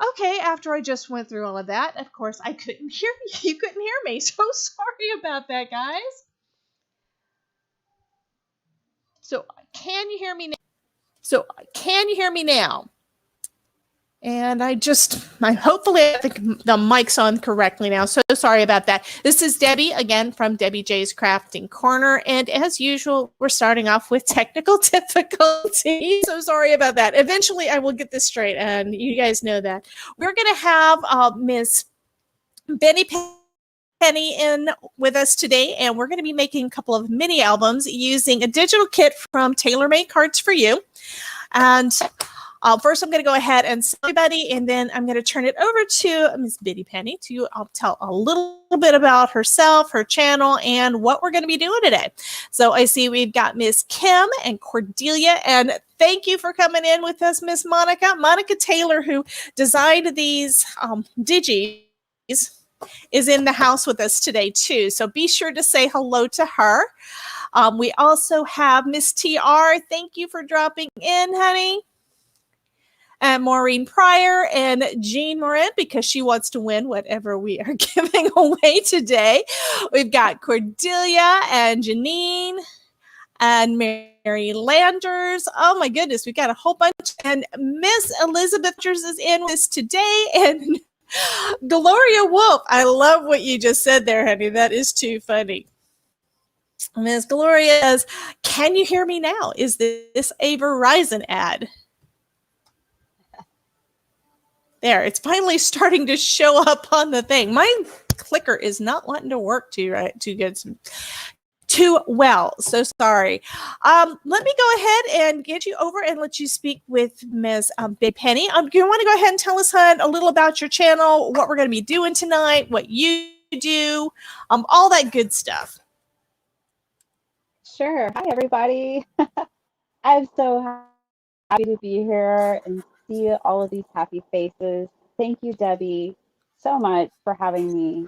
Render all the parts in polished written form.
Okay, after I just went through all of that, of course, I couldn't hear you. You couldn't hear me. So sorry about that, guys. So can you hear me now? Can you hear me now? And hopefully I think the mic's on correctly now. So sorry about that. This is Debbie again from Debbie J's Crafting Corner. And as usual, we're starting off with technical difficulties. So sorry about that. Eventually I will get this straight. And you guys know that. We're going to have Miss Benny Penny in with us today, and we're going to be making a couple of mini albums using a digital kit from TaylorMade Cards for You. And first, I'm going to go ahead and say everybody, and then I'm going to turn it over to Miss Biddy Penny to tell a little bit about herself, her channel, and what we're going to be doing today. So I see we've got Miss Kim and Cordelia, and thank you for coming in with us, Miss Monica. Monica Taylor, who designed these digis, is in the house with us today too. So be sure to say hello to her. We also have Miss TR. Thank you for dropping in, honey. And Maureen Pryor and Jean Morin, because she wants to win whatever we are giving away today. We've got Cordelia and Janine and Mary Landers. Oh my goodness, we've got a whole bunch. And Miss Elizabeth is in with us today. And Gloria Wolf, I love what you just said there, honey. That is too funny. Miss Gloria says, can you hear me now? Is this a Verizon ad? There, it's finally starting to show up on the thing. My clicker is not wanting to work too good. Too well. So sorry. Let me go ahead and get you over and let you speak with Ms. Big Penny. Do you want to go ahead and tell us, hon, a little about your channel, what we're going to be doing tonight, what you do, all that good stuff. Sure. Hi, everybody. I'm so happy to be here and see all of these happy faces. Thank you, Debbie, so much for having me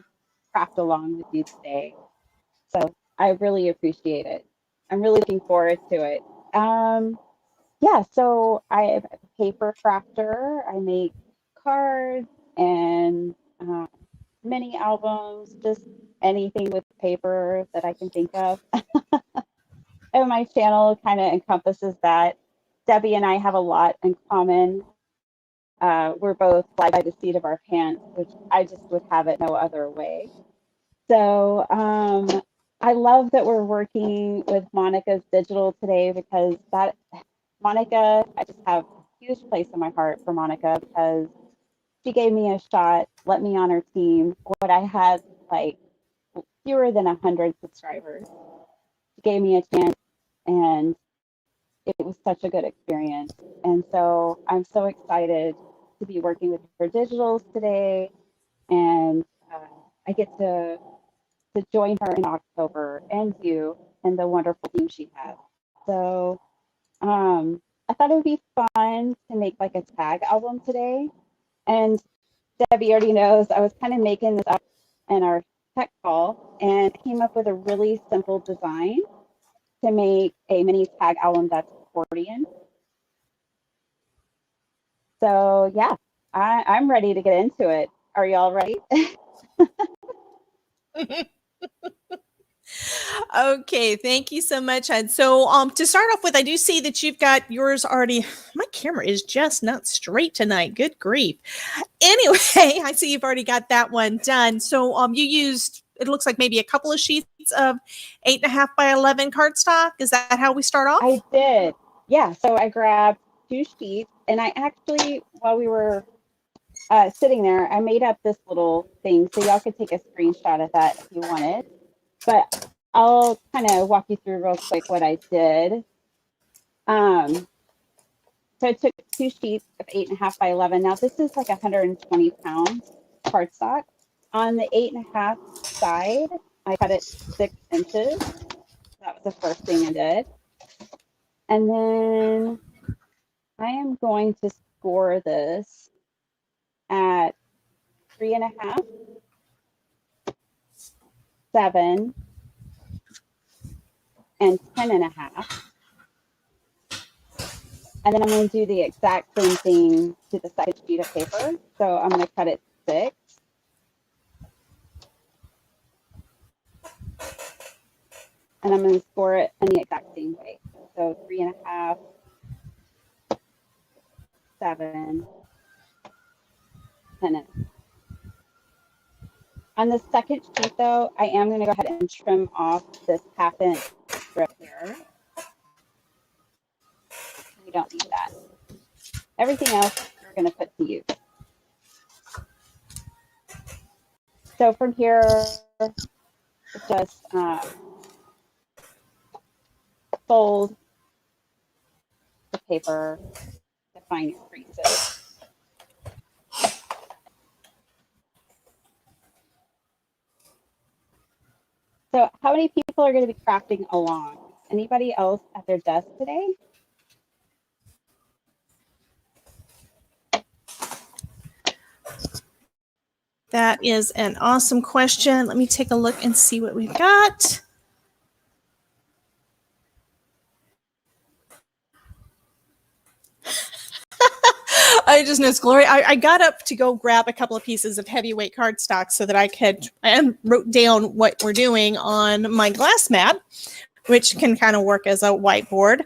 craft along with you today. So I really appreciate it. I'm really looking forward to it. Yeah, so I am a paper crafter. I make cards and mini albums, just anything with paper that I can think of. And my channel kind of encompasses that. Debbie and I have a lot in common. We're both fly by the seat of our pants, which I just would have it no other way. So I love that we're working with Monica's Digital today, because Monica, I just have a huge place in my heart for Monica, because she gave me a shot, let me on her team when I had like fewer than 100 subscribers. She gave me a chance, and it was such a good experience. And so I'm so excited to be working with her digitals today, and I get to join her in October, and you, and the wonderful team she has. So I thought it would be fun to make like a tag album today. And Debbie already knows I was kind of making this up in our tech call, and came up with a really simple design to make a mini tag album that's accordion. So yeah, I'm ready to get into it. Are y'all ready? Okay, thank you so much. And so to start off with, I do see that you've got yours already. My camera is just not straight tonight. Good grief. Anyway, I see you've already got that one done. So you used, it looks like maybe a couple of sheets of 8.5 by 11 cardstock. Is that how we start off? I did. Yeah, so I grabbed 2 sheets, and I actually, while we were sitting there, I made up this little thing, so y'all could take a screenshot of that if you wanted. But I'll kind of walk you through real quick what I did. So I took 2 sheets of 8.5 by 11. Now this is like 120 pounds cardstock. On the 8.5 side, I cut it 6 inches. That was the first thing I did. And then I am going to score this at 3.5, 7, and 10.5. And then I'm going to do the exact same thing to the second sheet of paper. So I'm going to cut it 6. And I'm going to score it in the exact same way. So 3.5, 7, 10. On the second sheet, though, I am going to go ahead and trim off this 1/2 inch strip here. We don't need that. Everything else we're going to put to use. So from here, just fold the paper to find your creases. So how many people are going to be crafting along? Anybody else at their desk today? That is an awesome question. Let me take a look and see what we've got. I just noticed, Gloria, I got up to go grab a couple of pieces of heavyweight cardstock so that I could, and wrote down what we're doing on my glass mat, which can kind of work as a whiteboard,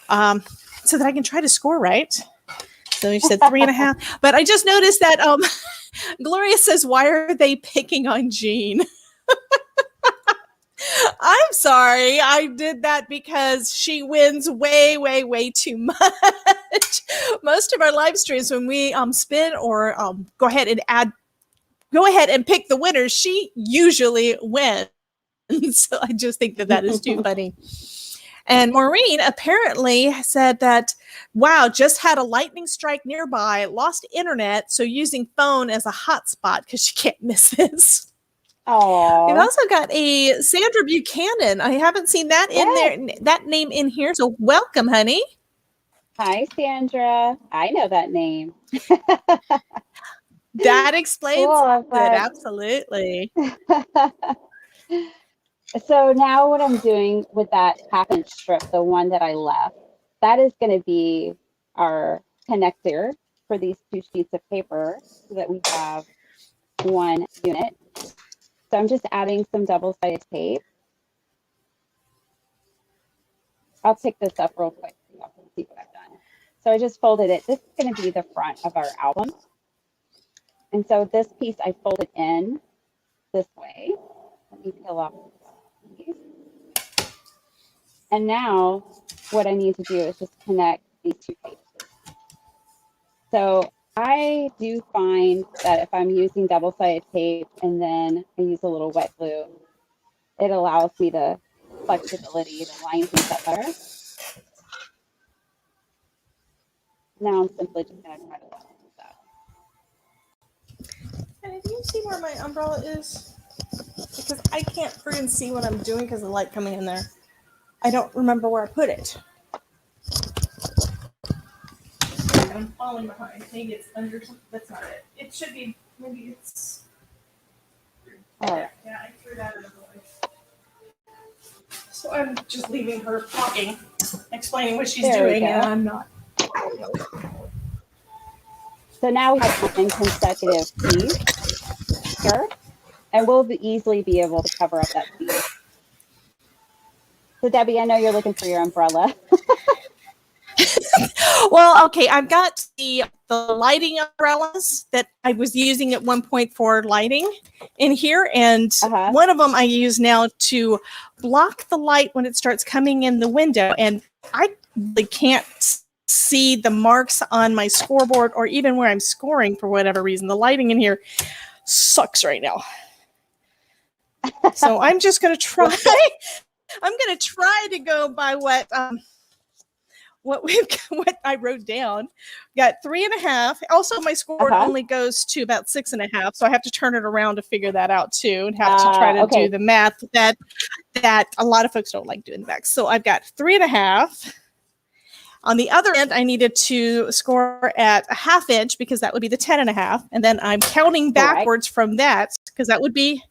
so that I can try to score right. So you said 3.5, but I just noticed that Gloria says, why are they picking on Jean? I'm sorry. I did that because she wins way, way, way too much. Most of our live streams, when we spin or go ahead and pick the winners, she usually wins. So I just think that is too funny. And Maureen apparently said that, wow, just had a lightning strike nearby, lost internet, so using phone as a hotspot because she can't miss this. Oh, We've also got a Sandra Buchanan. I haven't seen that in there, that name in here. So welcome, honey. Hi, Sandra. I know that name. That explains Cool, it. Absolutely. So now what I'm doing with that 1/2 inch strip, the one that I left, that is going to be our connector for these 2 sheets of paper so that we have one unit. So I'm just adding some double-sided tape. I'll pick this up real quick so y'all can see what I've done. So I just folded it. This is going to be the front of our album. And so this piece I folded in this way. Let me peel off this piece. And now what I need to do is just connect these 2 pieces. So I do find that if I'm using double-sided tape and then I use a little wet glue, it allows me the flexibility to line things up better. Now I'm simply just going to try to line this up. And do you see where my umbrella is? Because I can't friggin' see what I'm doing because of the light coming in there. I don't remember where I put it. I'm falling behind. Maybe it's under something. That's not it. It should be. Maybe it's. All right. Yeah, I threw that in the way. So I'm just leaving her talking, explaining what she's doing, and I'm not. So now we have one consecutive piece here, and we'll easily be able to cover up that piece. So Debbie, I know you're looking for your umbrella. Well, okay, I've got the lighting umbrellas that I was using at one point for lighting in here, and one of them I use now to block the light when it starts coming in the window, and I really can't see the marks on my scoreboard or even where I'm scoring for whatever reason. The lighting in here sucks right now. So I'm just going to try. I'm going to try to go by what I wrote down. Got 3.5. Also, my scoreboard only goes to about 6.5, so I have to turn it around to figure that out too, and have to try to do the math that a lot of folks don't like doing back. So I've got 3.5. On the other end, I needed to score at 1/2 inch because that would be the 10.5, and then I'm counting backwards from that because that would be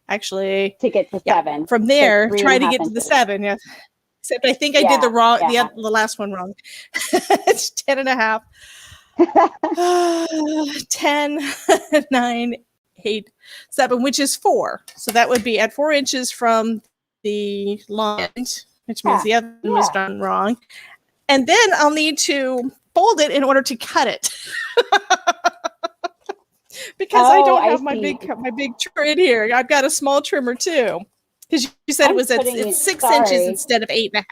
actually to get to 7. From there, try to get to the 7. Yeah. Except I think I did the last one wrong. It's 10 and a half. 10, 9, 8, 7, which is 4. So that would be at 4 inches from the long end, which means the other one was done wrong. And then I'll need to fold it in order to cut it. Because I don't have my big trimmer in here. I've got a small trimmer too. Because you said it's 6 inches instead of 8.5.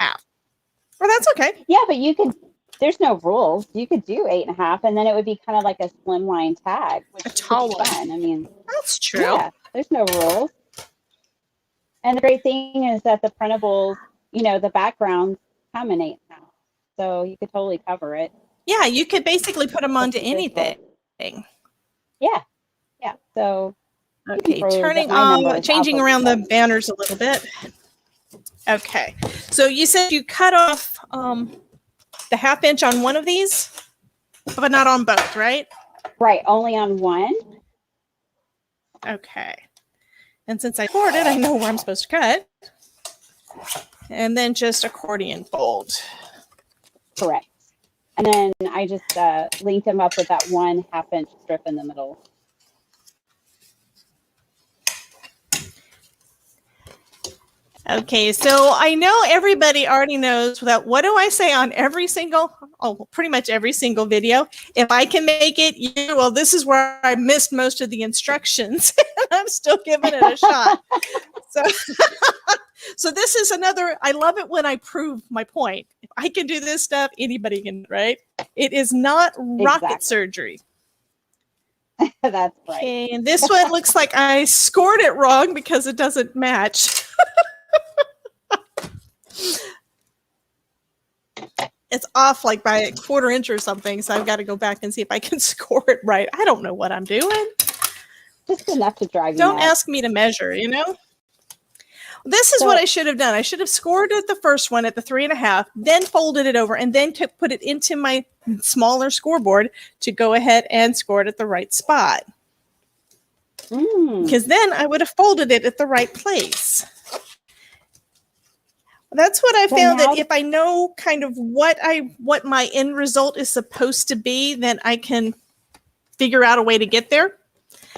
Well, that's okay. Yeah, but you could. There's no rules. You could do 8.5, and then it would be kind of like a slimline tag, which a tall one. Fun. I mean, that's true. Yeah, there's no rules. And the great thing is that the printables, the backgrounds come in 8.5, so you could totally cover it. Yeah, you could basically put them onto anything. Yeah. So okay, changing around the banners a little bit. Okay, so you said you cut off the 1/2 inch on one of these, but not on both, right? Right, only on one. Okay, and since I poured it, I know where I'm supposed to cut, and then just accordion fold. Correct. And then I just linked them up with that 1/2 inch strip in the middle. Okay, so I know everybody already knows that. What do I say on pretty much every single video? If I can make it, well, this is where I missed most of the instructions. I'm still giving it a shot. So this is another, I love it when I prove my point. If I can do this stuff, anybody can, right? It is not rocket surgery. That's right. Okay, and this one looks like I scored it wrong because it doesn't match. It's off like by a 1/4 inch or something, so I've got to go back and see if I can score it right. I don't know what I'm doing. Just enough to drive you Don't nuts. ask me to measure, This is what I should have done. I should have scored it the first one at the 3.5, then folded it over, and then put it into my smaller scoreboard to go ahead and score it at the right spot. Because then I would have folded it at the right place. That's what I found, that if I know kind of what my end result is supposed to be, then I can figure out a way to get there.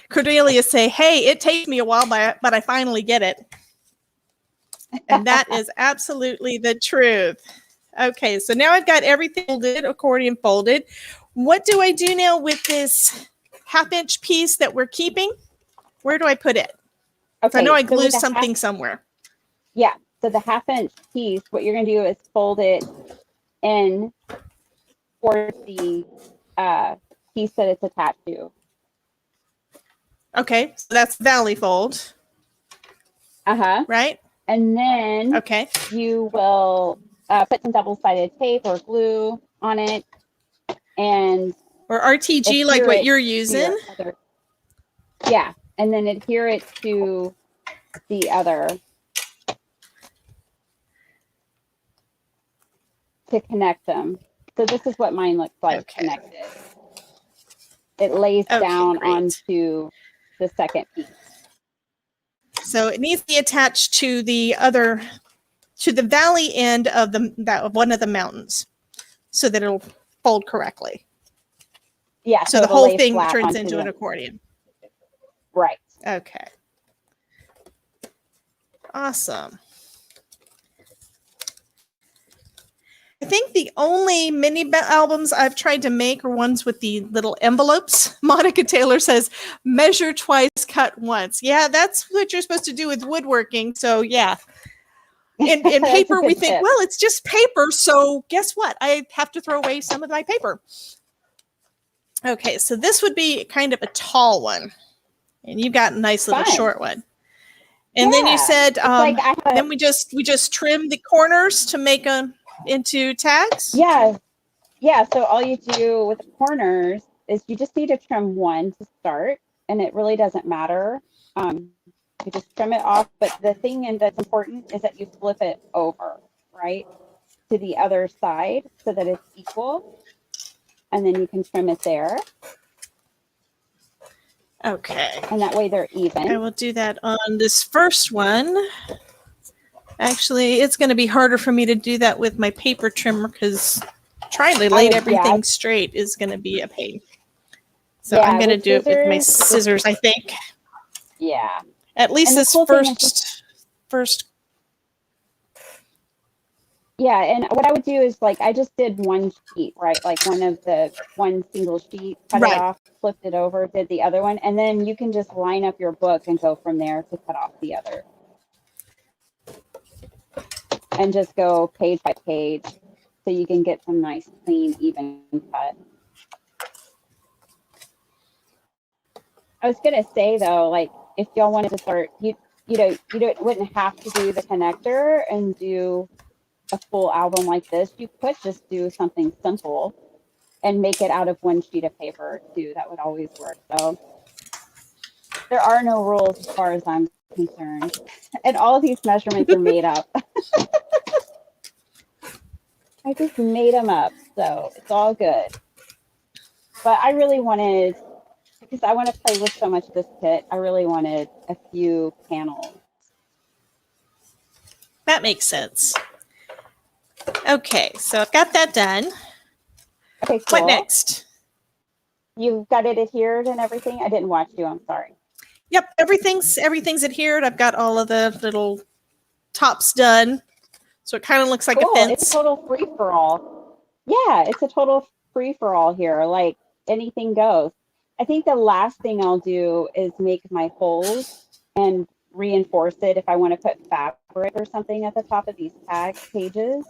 Cordelia say, hey, it takes me a while, but I finally get it. And that is absolutely the truth. Okay, so now I've got everything folded, accordion folded. What do I do now with this 1/2 inch piece that we're keeping? Where do I put it? Okay, I know I glued something somewhere. Yeah. So the 1/2 inch piece, what you're going to do is fold it in towards the piece that it's attached to. Okay, so that's valley fold. Right? And then you will put some double-sided tape or glue on it, or RTG like what you're using. Yeah, and then adhere it to the other to connect them. So this is what mine looks like connected. It lays down onto the second piece. So it needs to be attached to the valley end of one of the mountains, so that it'll fold correctly. Yeah. So the whole thing turns into an accordion. Right. Okay. Awesome. I think the only mini albums I've tried to make are ones with the little envelopes. Monica Taylor says, measure twice, cut once. Yeah, that's what you're supposed to do with woodworking. So yeah. In paper, we think, well, it's just paper. So guess what? I have to throw away some of my paper. Okay, so this would be kind of a tall one. And you've got a nice little short one. And then you said, then we just trim the corners to make them into tags? Yeah. So all you do with the corners is you just need to trim one to start, and it really doesn't matter. You just trim it off. But the thing that's important is that you flip it over, right, to the other side so that it's equal, and then you can trim it there. Okay. And that way they're even. I will do that on this first one. Actually, it's going to be harder for me to do that with my paper trimmer because trying to lay everything straight is going to be a pain. So I'm going to do it with my scissors, I think. Yeah. At least this first. Yeah, and what I would do is like I just did one sheet, right? Like one single sheet, cut it off, flipped it over, did the other one, and then you can just line up your book and go from there to cut off the other. And just go page by page so you can get some nice, clean, even cut. I was gonna say though, like if y'all wanted to start, you wouldn't have to do the connector and do a full album like this. You could just do something simple and make it out of one sheet of paper too. That would always work. So there are no rules as far as I'm concerned. And all of these measurements are made up. I just made them up, so it's all good. But I really wanted, because I want to play with so much of this kit, I really wanted a few panels. That makes sense. Okay, so I've got that done. Okay, cool. What next? You've got it adhered and everything? I didn't watch you, I'm sorry. Yep, everything's adhered. I've got all of the little tops done. So it kind of looks like a fence. It's a total free-for-all. Yeah, it's a total free-for-all here. Like anything goes. I think the last thing I'll do is make my holes and reinforce it if I want to put fabric or something at the top of these tag pages.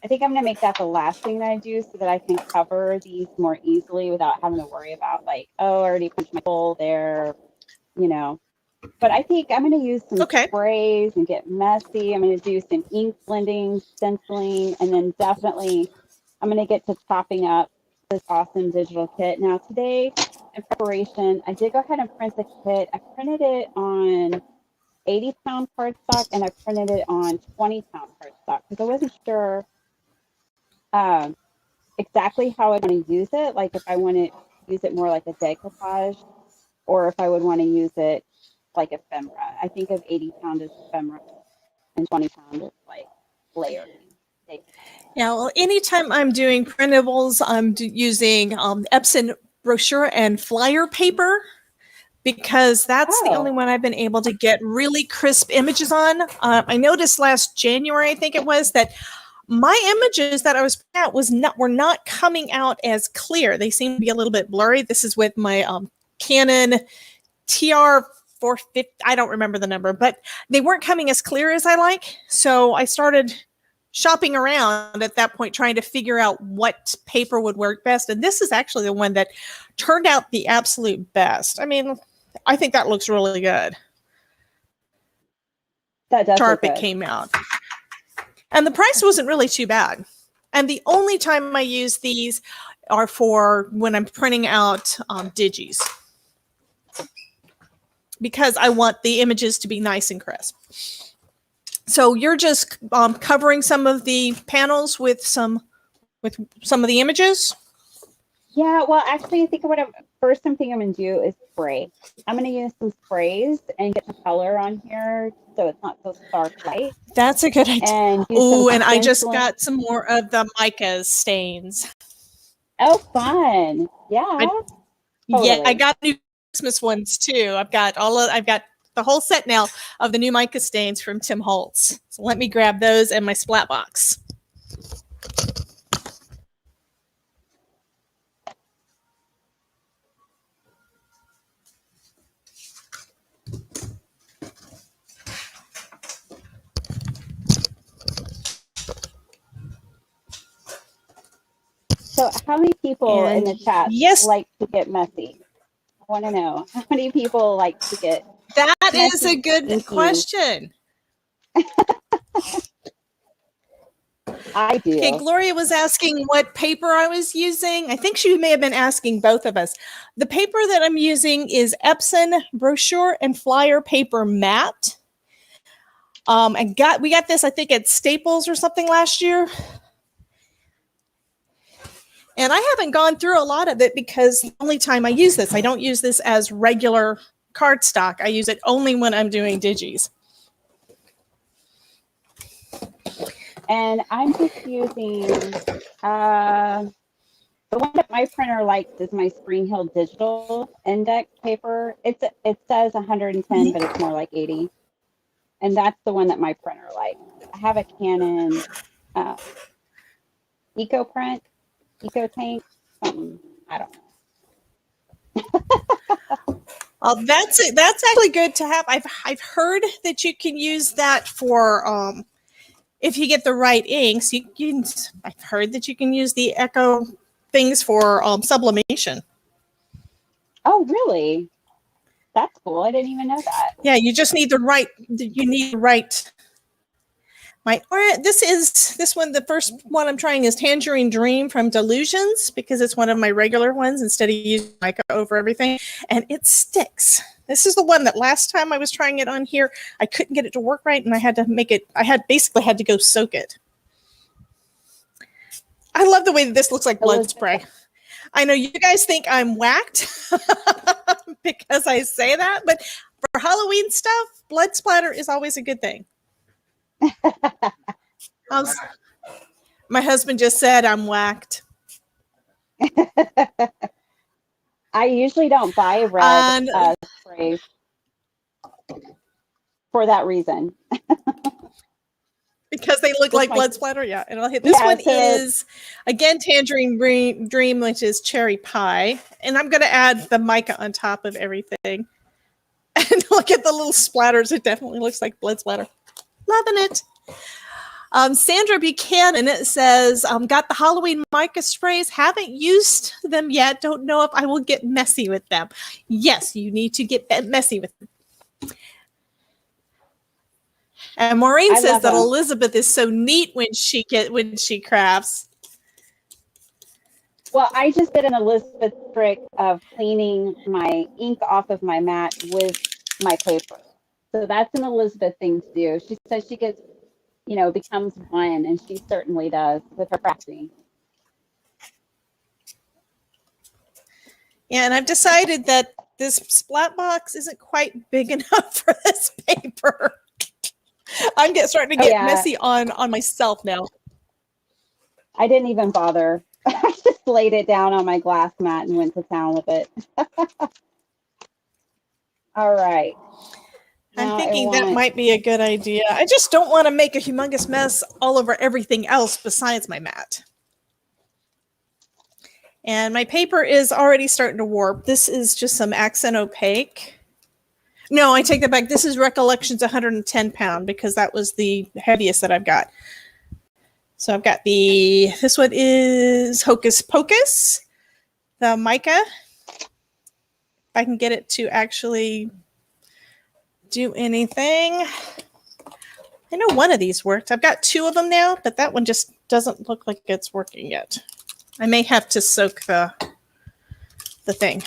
I think I'm going to make that the last thing that I do so that I can cover these more easily without having to worry about like, oh, I already punched my hole there, you know. But I think I'm going to use some sprays and get messy. I'm going to do some ink blending, stenciling, and then definitely I'm going to get to chopping up this awesome digital kit. Now today, in preparation, I did go ahead and print the kit. I printed it on 80-pound cardstock and I printed it on 20-pound cardstock because I wasn't sure exactly how I want to use it. Like if I want to use it more like a decoupage or if I would want to use it like ephemera. I think of 80-pound as ephemera and 20-pound is like layering. Yeah, well, anytime I'm doing printables, I'm using Epson brochure and flyer paper because that's the only one I've been able to get really crisp images on. I noticed last January, I think it was, that my images that I was printing out were not coming out as clear. They seem to be a little bit blurry. This is with my Canon TR450. I don't remember the number, but they weren't coming as clear as I like. So I started shopping around at that point, trying to figure out what paper would work best. And this is actually the one that turned out the absolute best. I mean, I think that looks really good. That does sharp it came out. And the price wasn't really too bad. And the only time I use these are for when I'm printing out digis. Because I want the images to be nice and crisp. So you're just covering some of the panels with some of the images? Yeah, well, actually, I think first thing I'm going to do is spray. I'm going to use some sprays and get some color on here so it's not so stark white. That's a good idea. Oh, and I just got some more of the mica stains. Oh, fun. Yeah. Totally. Yeah, I got new Christmas ones too. I've got the whole set now of the new mica stains from Tim Holtz. So let me grab those and my splat box. So how many people in the chat like to get messy? I want to know. How many people like to get That is a good question. I do. Okay, Gloria was asking what paper I was using. I think she may have been asking both of us. The paper that I'm using is Epson brochure and flyer paper matte. We got this, I think, at Staples or something last year. And I haven't gone through a lot of it because the only time I use this, I don't use this as regular cardstock. I use it only when I'm doing digis. And I'm just using the one that my printer likes is my Spring Hill Digital Index paper. It says 110, but it's more like 80, and that's the one that my printer likes. I have a Canon uh, EcoPrint, EcoTank, something, I don't know. That's it. That's actually good to have. I've heard that you can use that for if you get the right inks. You can. I've heard that you can use the Echo things for sublimation. Oh, really? That's cool. I didn't even know that. Yeah, you just need the right. You need the right. This one. The first one I'm trying is Tangerine Dream from Delusions because it's one of my regular ones instead of using mica over everything, and it sticks. This is the one that last time I was trying it on here, I couldn't get it to work right, and I had to make it. Basically had to go soak it. I love the way that this looks like blood spray. I know you guys think I'm whacked because I say that, but for Halloween stuff, blood splatter is always a good thing. My husband just said I'm whacked. I usually don't buy red sprays for that reason. Because they look like blood splatter, yeah. And I'll hit this one is again Tangerine Dream, which is cherry pie, and I'm going to add the mica on top of everything. And look at the little splatters; it definitely looks like blood splatter. Loving it. Sandra Buchanan, it says, got the Halloween mica sprays. Haven't used them yet. Don't know if I will get messy with them. Yes, you need to get messy with them. And Maureen says that Elizabeth is so neat when she crafts. Well, I just did an Elizabeth trick of cleaning my ink off of my mat with my paper. So that's an Elizabeth thing to do. She says she gets, becomes one, and she certainly does with her crafting. Yeah, and I've decided that this splat box isn't quite big enough for this paper. I'm starting to get messy on myself now. I didn't even bother. I just laid it down on my glass mat and went to town with it. All right. I'm thinking that might be a good idea. I just don't want to make a humongous mess all over everything else besides my mat. And my paper is already starting to warp. This is just some accent opaque. No, I take that back. This is Recollections 110 pound because that was the heaviest that I've got. So I've got this one is Hocus Pocus, the mica. If I can get it to actually do anything. I know one of these worked. I've got two of them now, but that one just doesn't look like it's working yet. I may have to soak the thing.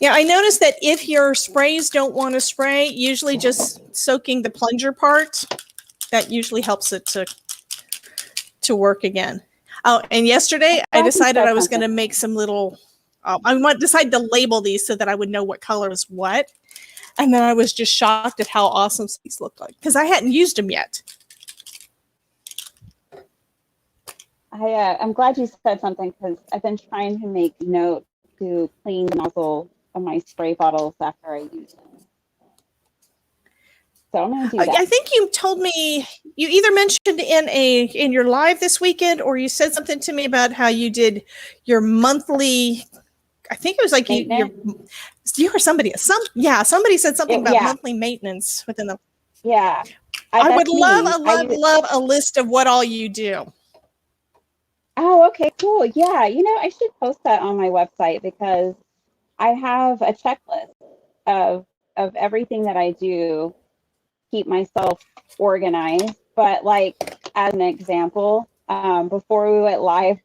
Yeah, I noticed that if your sprays don't want to spray, usually just soaking the plunger part, that usually helps it to work again. Oh, and yesterday I decided I was going to make some little, decided to label these so that I would know what color is what. And then I was just shocked at how awesome these look like because I hadn't used them yet. I'm glad you said something because I've been trying to make note to clean the nozzle of my spray bottles after I use them. So I'm going to do that. I think you told me you either mentioned in your live this weekend or you said something to me about how you did your monthly. I think it was like you or somebody. Somebody said something about monthly maintenance within the. Yeah, I would love a list of what all you do. Oh, okay, cool. Yeah, I should post that on my website because I have a checklist of everything that I do, keep myself organized. But like as an example, before we went live,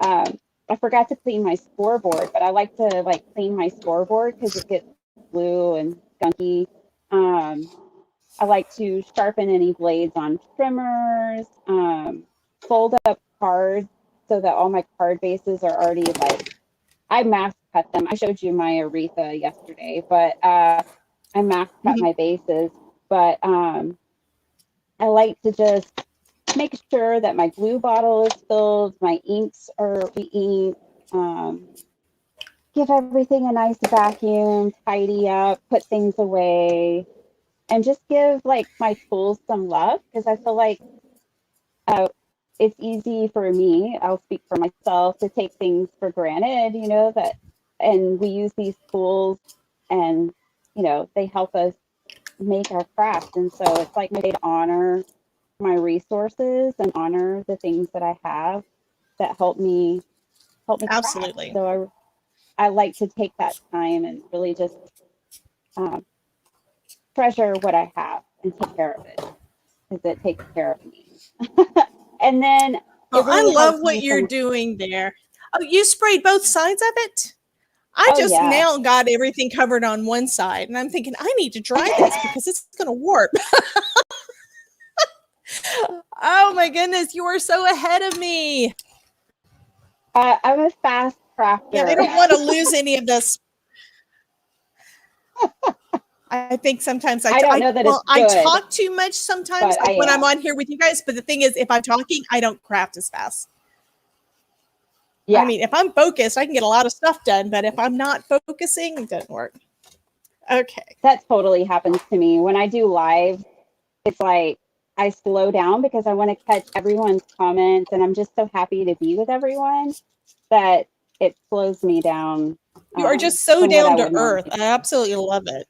I forgot to clean my scoreboard, but I like to clean my scoreboard because it gets blue and skunky. I like to sharpen any blades on trimmers, fold up cards so that all my card bases are already I mass cut them. I showed you my Aretha yesterday, but I mass cut my bases. But I like to just make sure that my glue bottle is filled, my inks are the ink, give everything a nice vacuum, tidy up, put things away, and just give like my tools some love because I feel like uh, it's easy for me, I'll speak for myself, to take things for granted, that, and we use these tools and, they help us make our craft. And so it's like my way to honor my resources and honor the things that I have that help me craft. Absolutely. So I like to take that time and really just um, treasure what I have and take care of it because it takes care of me. And then it Well, I really love helps what me you're from, doing there. Oh, you sprayed both sides of it? I oh just yeah. now got everything covered on one side, and I'm thinking I need to dry this because it's going to warp. Oh my goodness, you are so ahead of me. I'm a fast Yeah, I crafter. don't want to lose any of this. I think sometimes I don't know that it's I good, talk too much sometimes, but I like when I'm am. on here with you guys. But the thing is, if I'm talking, I don't craft as fast. I Yeah, mean, if I'm focused, I can get a lot of stuff done. But if I'm not focusing, it doesn't work. Okay. that totally happens to me. When I do live, it's like I slow down because I want to catch everyone's comments and I'm just so happy to be with everyone that it slows me down You are just so from what I down to would normally earth. I do. absolutely love it.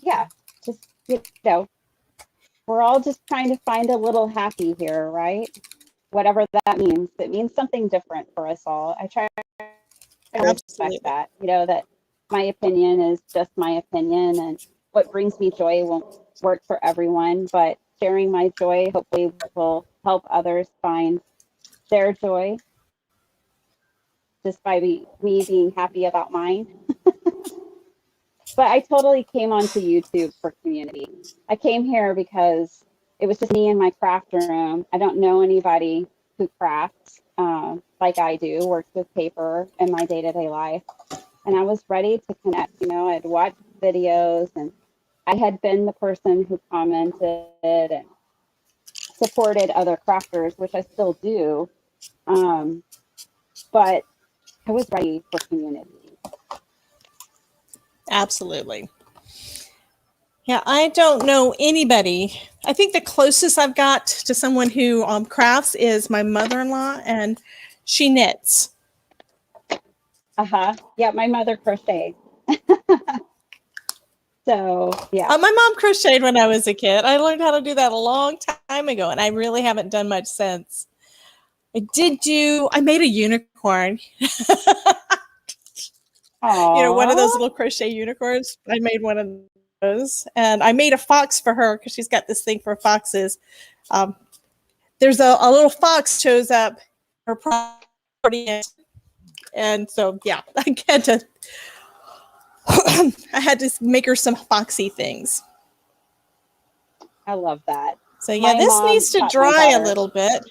Yeah, just, we're all just trying to find a little happy here, right? Whatever that means. It means something different for us all. I try to respect Absolutely. that, that my opinion is just my opinion and what brings me joy won't work for everyone, but sharing my joy hopefully will help others find their joy just by me being happy about mine. But I totally came onto YouTube for community. I came here because it was just me in my craft room. I don't know anybody who crafts like I do, works with paper in my day to day life. And I was ready to connect. I'd watched videos and I had been the person who commented and supported other crafters, which I still do. Um, but I was ready for community. Absolutely. Yeah, I don't know anybody. I think the closest I've got to someone who crafts is my mother-in-law, and she knits. Uh-huh. Yeah, my mother crocheted. So yeah. My mom crocheted when I was a kid. I learned how to do that a long time ago, and I really haven't done much since. I made a unicorn. One of those Aww. little crochet unicorns. I made one of those. And I made a fox for her because she's got this thing for foxes. Um, there's a little fox shows up her property. And so, yeah, I had to make her some foxy things. I love that. So, yeah, My this mom needs to taught my dry a daughter. little bit.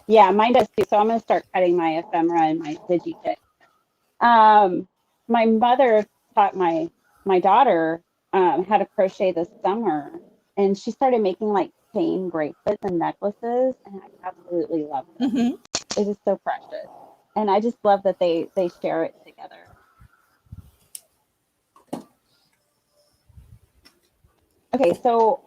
Yeah, mine does too. So I'm gonna start cutting my ephemera and my digikit. Um, my mother taught my daughter how to crochet this summer, and she started making like chain bracelets and necklaces, and I absolutely love them. Mm-hmm. It is so precious, and I just love that they share it together. Okay, so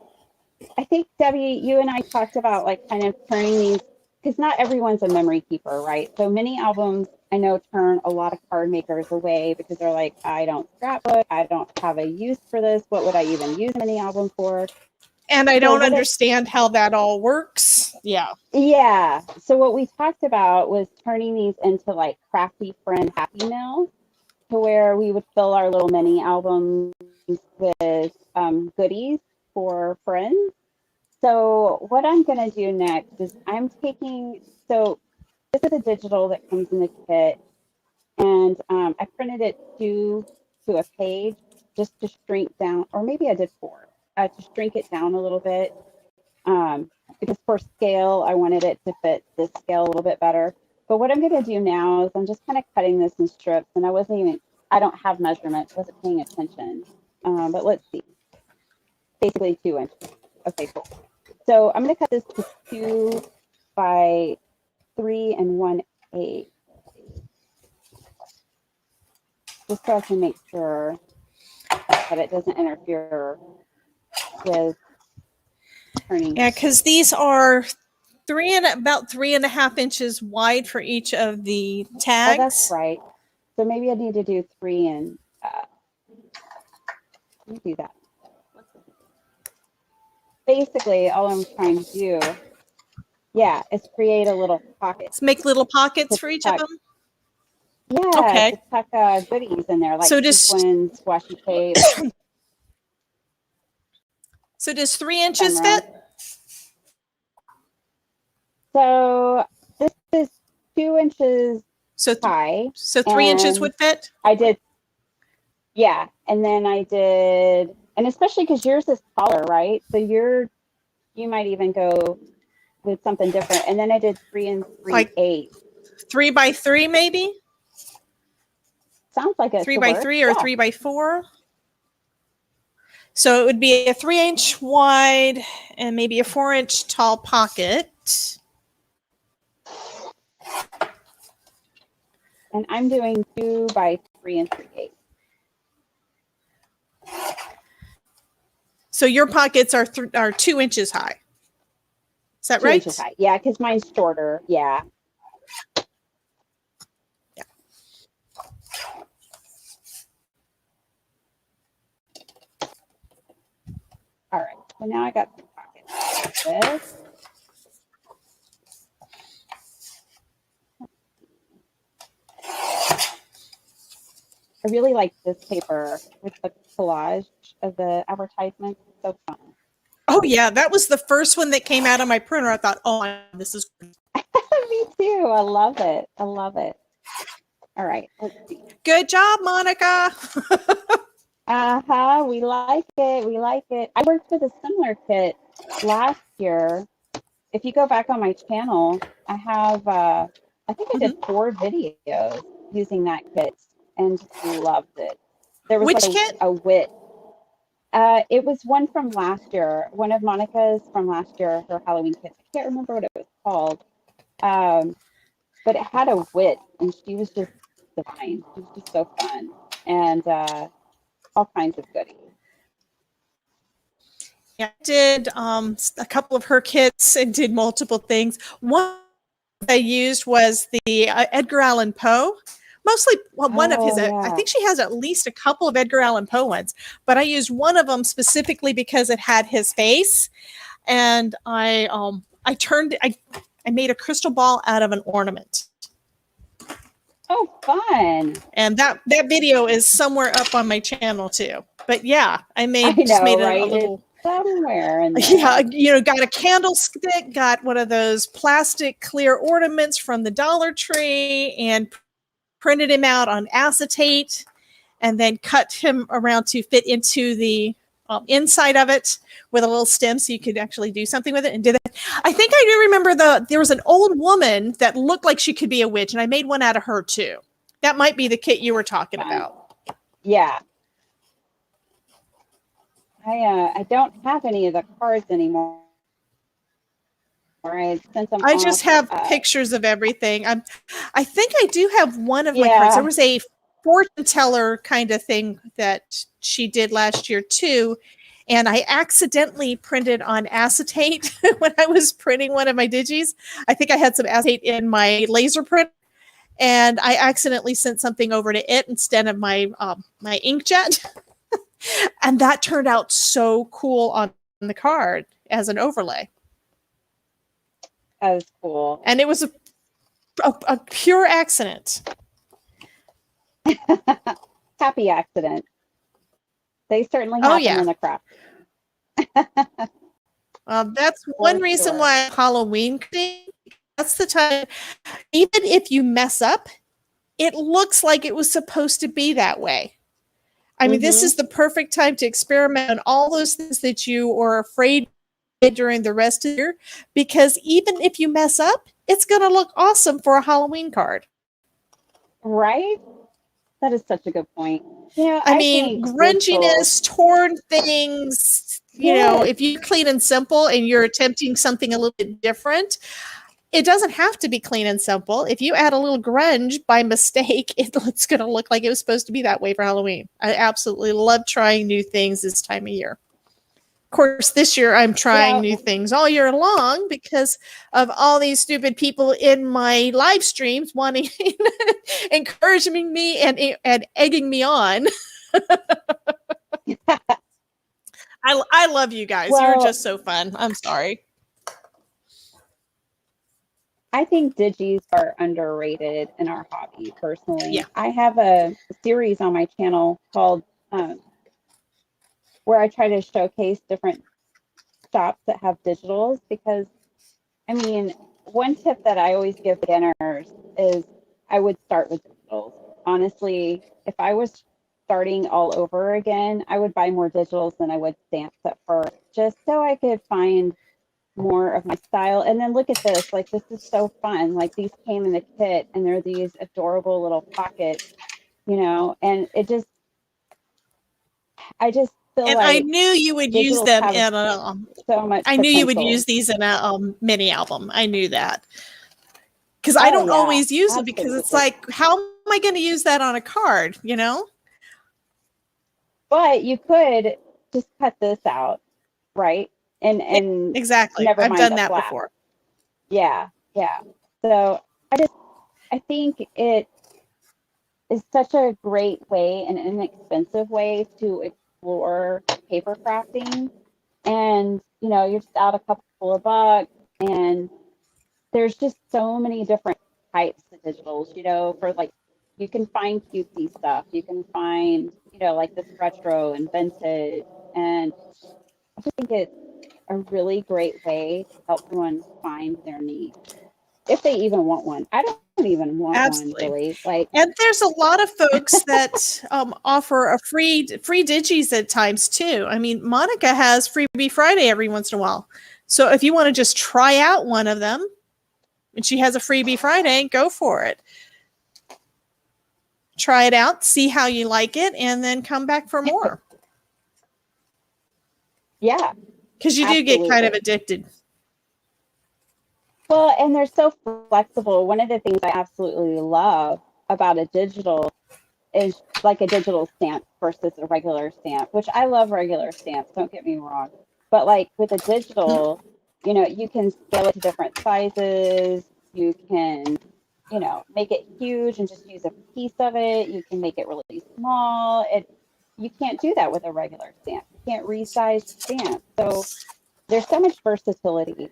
I think Debbie, you and I talked about like kind of turning these because not everyone's a memory keeper, right? So many albums I know turn a lot of card makers away because they're like, I don't scrapbook, I don't have a use for this. What would I even use a mini album for? And I So don't understand how that all works. Yeah. yeah. So what we talked about was turning these into like crafty friend happy meals to where we would fill our little mini albums with goodies for friends. So what I'm going to do next is so this is a digital that comes in the kit, and I printed it to a page just to shrink down, or maybe I did four, to shrink it down a little bit, because for scale, I wanted it to fit this scale a little bit better. But what I'm going to do now is I'm just kind of cutting this in strips, and I don't have measurements, wasn't paying attention. But let's see, basically 2 inches. Okay, cool. So I'm going to cut this to 2 by 3 and 1/8, just so I can make sure that it doesn't interfere with turning. Yeah, because these are about 3.5 inches wide for each of the tags. Oh, that's right. So maybe I need to do 3 and let me do that. Basically, all I'm trying to do, is create a little pocket. Let's make little pockets for each of them. Yeah, okay. To tuck goodies in there, like sequins, washi tape. So does 3 inches fit? So this is 2 inches high. So 3 inches would fit? I did, yeah. And then I did, and especially because yours is taller, right? So you might even go with something different. And then I did 3 and 3/8. 3 by 3 maybe? Sounds like a 3 by 3 or 3 by 4. So it would be a 3-inch wide and maybe a 4-inch tall pocket. And I'm doing 2 by 3 and 3/8. So your pockets are 2 inches high. Is that 2 right? inches high. Yeah, because mine's shorter. Yeah. All right. So now I got some pockets like this. I really like this paper with the collage of the advertisements. It's so fun. Oh, yeah. That was the first one that came out of my printer. I thought, oh, this is Me too. I love it. I love it. All right. Let's see. Good job, Monica. We like it. We like it. I worked with a similar kit last year. If you go back on my channel, I have, I think I did 4 videos using that kit and loved it. There was Which kit? A wit. It was one from last year, one of Monica's from last year, her Halloween kit. I can't remember what it was called, but it had a wit, and she was just divine. She was just so fun, and all kinds of goodies. Yeah, I did a couple of her kits and did multiple things. One I used was the Edgar Allan Poe. Mostly one of his, I think she has at least a couple of Edgar Allan Poe ones, but I used one of them specifically because it had his face. And I made a crystal ball out of an ornament. Oh, fun. And that video is somewhere up on my channel too. But yeah, I made it a little... It's somewhere in there. Yeah, got a candlestick, got one of those plastic clear ornaments from the Dollar Tree, and printed him out on acetate, and then cut him around to fit into the inside of it with a little stem, so you could actually do something with it. And did that. I think I do remember there was an old woman that looked like she could be a witch, and I made one out of her too. That might be the kit you were talking about. Yeah. I don't have any of the cards anymore. I just have pictures of everything. I think I do have one of my cards. There was a fortune teller kind of thing that she did last year too, and I accidentally printed on acetate when I was printing one of my digis. I think I had some acetate in my laser print, and I accidentally sent something over to it instead of my my inkjet. And that turned out so cool on the card as an overlay. That was cool. And it was a pure accident. Happy accident. They certainly happen in the craft. That's one reason why Halloween, that's the time, even if you mess up, it looks like it was supposed to be that way. I mean, this is the perfect time to experiment on all those things that you are afraid during the rest of the year, because even if you mess up, it's going to look awesome for a Halloween card. Right? That is such a good point. I I mean, think digital, grunginess, torn things, yes, if you're clean and simple and you're attempting something a little bit different, it doesn't have to be clean and simple. If you add a little grunge by mistake, it's going to look like it was supposed to be that way for Halloween. I absolutely love trying new things this time of year. Of course, this year I'm trying new things all year long because of all these stupid people in my live streams wanting, encouraging me and egging me on. I love you guys. You're just so fun. I'm sorry. I think digis are underrated in our hobby, personally. Yeah. I have a series on my channel called where I try to showcase different shops that have digitals, because I mean, one tip that I always give beginners is I would start with digitals. Honestly, if I was starting all over again, I would buy more digitals than I would stamps at first, just so I could find more of my style. And then look at this, like, this is so fun. Like, these came in the kit and they're these adorable little pockets, and I just feel And like I knew you would use digitals them have in a. so much I knew you would potential. use these in a mini album. I knew that because I don't always use them, because it's like, how am I going to use that on a card? But you could just cut this out, right? And exactly. never I've mind done the that flap. before. Yeah. So I think it is such a great way, an inexpensive way to explore paper crafting. And you're just out a couple of bucks, and there's just so many different types of digitals, for like, you can find cutesy stuff, you can find, like this retro and vintage. And I just think it's a really great way to help someone find their niche, if they even want one. I don't even want Absolutely. one, really. Like, and there's a lot of folks that offer a free digis at times too. I mean, Monica has Freebie Friday every once in a while. So if you want to just try out one of them, and she has a Freebie Friday, go for it. Try it out, see how you like it, and then come back for more. Yeah. Because you do get kind of addicted. Well, and they're so flexible. One of the things I absolutely love about a digital is like a digital stamp versus a regular stamp, which I love regular stamps, don't get me wrong. But like with a digital, you can scale it to different sizes. You can, make it huge and just use a piece of it. You can make it really small. You can't do that with a regular stamp. You can't resize stamp. So there's so much versatility.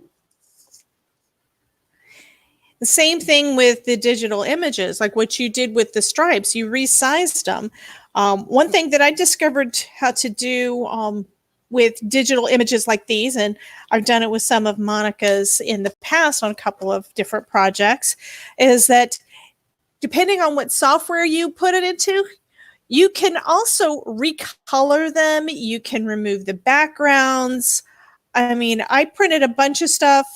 The same thing with the digital images, like what you did with the stripes, you resized them. One thing that I discovered how to do with digital images like these, and I've done it with some of Monica's in the past on a couple of different projects, is that depending on what software you put it into, you can also recolor them. You can remove the backgrounds. I mean, I printed a bunch of stuff.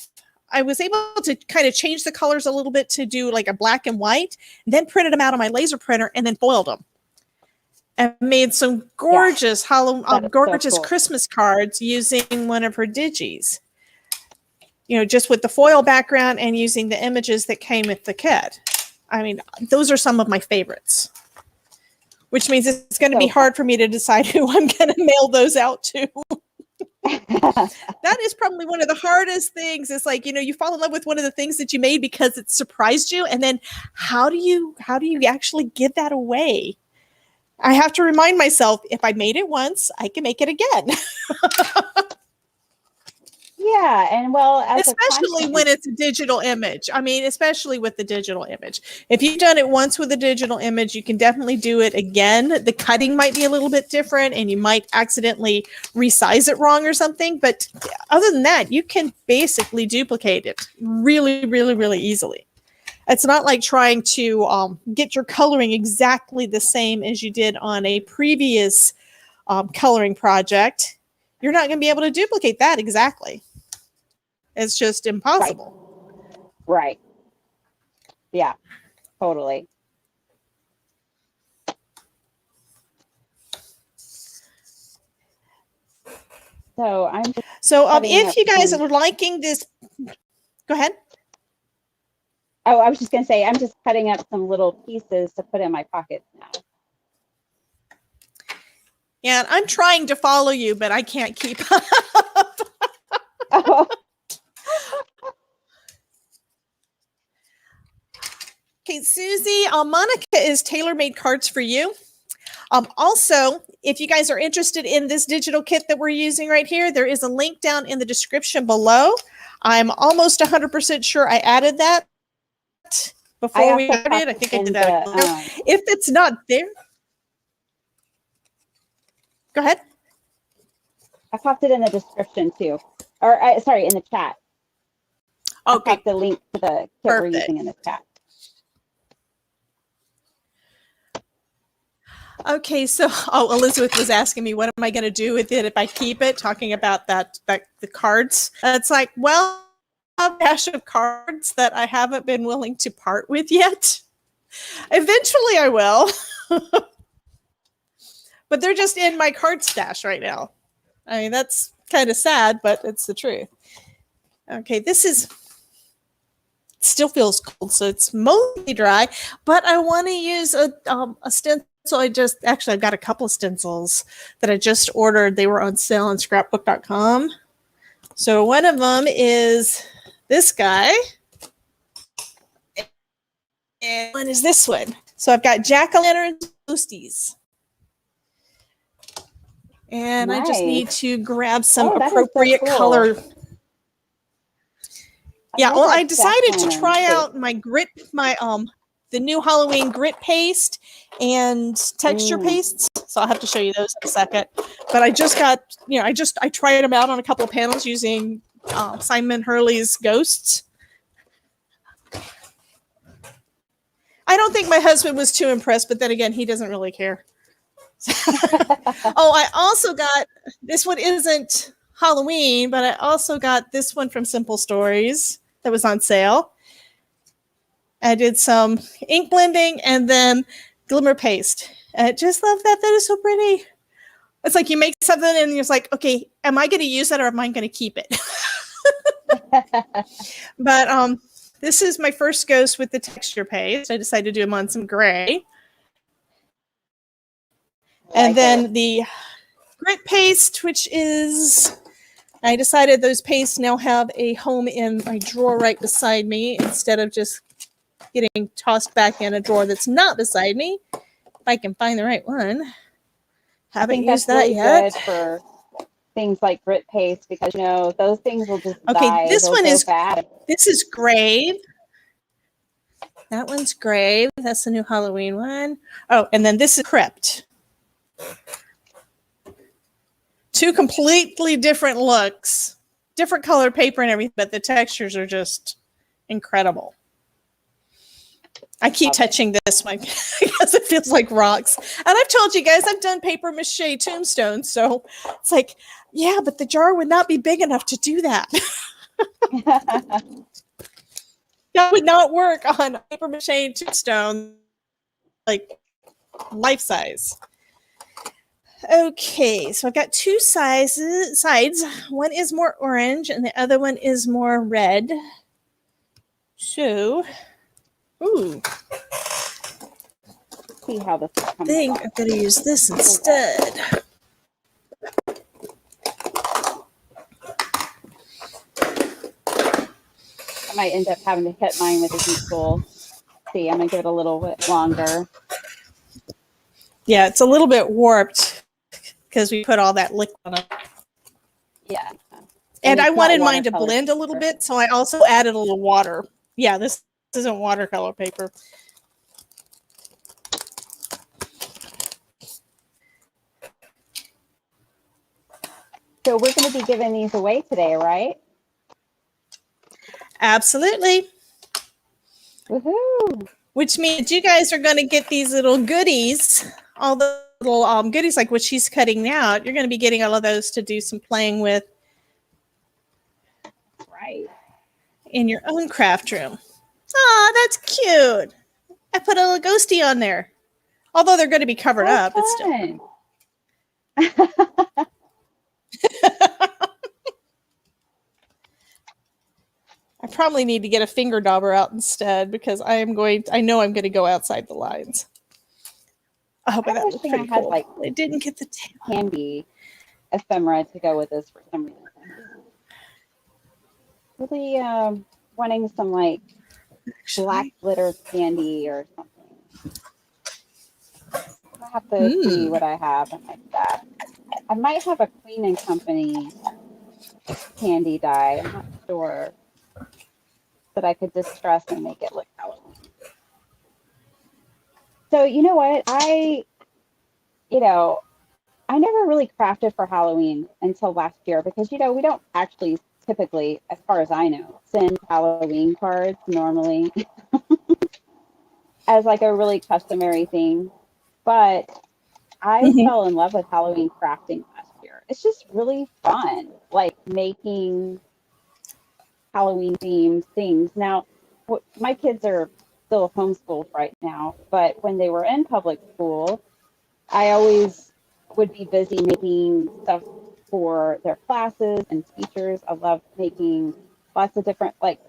I was able to kind of change the colors a little bit to do like a black and white, then printed them out on my laser printer and then foiled them. And made some gorgeous gorgeous so cool. Christmas cards using one of her digis. Just with the foil background and using the images that came with the kit. I mean, those are some of my favorites. Which means it's going to be hard for me to decide who I'm going to mail those out to. That is probably one of the hardest things. It's like, you fall in love with one of the things that you made because it surprised you. And then how do you actually give that away? I have to remind myself, if I made it once, I can make it again. Yeah, and well, especially when it's a digital image. I mean, especially with the digital image. If you've done it once with a digital image, you can definitely do it again. The cutting might be a little bit different, and you might accidentally resize it wrong or something. But other than that, you can basically duplicate it really, really, really easily. It's not like trying to get your coloring exactly the same as you did on a previous coloring project. You're not going to be able to duplicate that exactly. It's just impossible. Right. Yeah, totally. So I'm just if you guys are liking this, go ahead. Oh, I was just going to say, I'm just cutting up some little pieces to put in my pockets now. Yeah, I'm trying to follow you, but I can't keep up. Oh. Okay, Susie, Monica is tailor-made cards for you. Also, if you guys are interested in this digital kit that we're using right here, there is a link down in the description below. I'm almost 100% sure I added that before we started. I think I did that. If it's not there, go ahead. I popped it in the description too. Or, sorry, in the chat. Okay. I popped the link to the kit we're using in the chat. Okay, so Elizabeth was asking me, what am I going to do with it if I keep it? Talking about the cards. It's like, well, I have a stash of cards that I haven't been willing to part with yet. Eventually, I will, but they're just in my card stash right now. I mean, that's kind of sad, but it's the truth. Okay, still feels cold, so it's mostly dry, but I want to use a stencil. I've got a couple of stencils that I just ordered. They were on sale on scrapbook.com. So one of them is this guy, and one is this one. So I've got jack-o'-lanterns, ghosties. And nice. I just need to grab some appropriate color. Yeah, well, I decided to try out the new Halloween grit paste and texture pastes. So I'll have to show you those in a second. But I just got, I tried them out on a couple of panels using Simon Hurley's Ghosts. I don't think my husband was too impressed, but then again, he doesn't really care. I also got, this one isn't Halloween, but I also got this one from Simple Stories that was on sale. I did some ink blending and then glimmer paste. I just love that. That is so pretty. It's like you make something and you're like, okay, am I going to use that or am I going to keep it? But this is my first ghost with the texture paste. I decided to do them on some gray. And then the grit paste, which is, I decided those pastes now have a home in my drawer right beside me instead of just getting tossed back in a drawer that's not beside me. If I can find the right one. Haven't used that yet. Good for things like grit paste because those things will just die. This one is bad. This is Grave. That one's Grave. That's the new Halloween one. Oh, and then this is Crypt. Two completely different looks, different color paper and everything, but the textures are just incredible. I keep touching this one because it feels like rocks. And I've told you guys, I've done paper mache tombstones. So it's like, yeah, but the jar would not be big enough to do that. That would not work on paper mache tombstone, like life size. Okay, so I've got two sides. One is more orange and the other one is more red. So, see how this comes. I think I'm going to use this instead. I might end up having to hit mine with a heat tool. See, I'm going to give it a little bit longer. Yeah, it's a little bit warped because we put all that liquid on it. Yeah. And I wanted mine to blend a little bit, so I also added a little water. Yeah, this isn't watercolor paper. So we're going to be giving these away today, right? Absolutely. Woohoo! Which means you guys are going to get these little goodies, all the little goodies like what she's cutting out. You're going to be getting all of those to do some playing with. Nice. in your own craft room. Oh, that's cute. I put a little ghosty on there. Although they're going to be covered up, it's still. I probably need to get a finger dauber out instead because I know I'm going to go outside the lines. I hope that was pretty cool. I didn't get the candy ephemera to go with this for some reason. Really wanting some like black glitter candy or something. I have to see what I have like that. I might have a Queen and Company candy die. I'm not sure that I could distress and make it look Halloween. So you know what? I never really crafted for Halloween until last year because we don't actually typically, as far as I know, send Halloween cards normally as like a really customary thing. But I fell in love with Halloween crafting last year. It's just really fun, like making Halloween themed things. Now, my kids are still homeschooled right now, but when they were in public school, I always would be busy making stuff for their classes and teachers. I love making lots of different, like,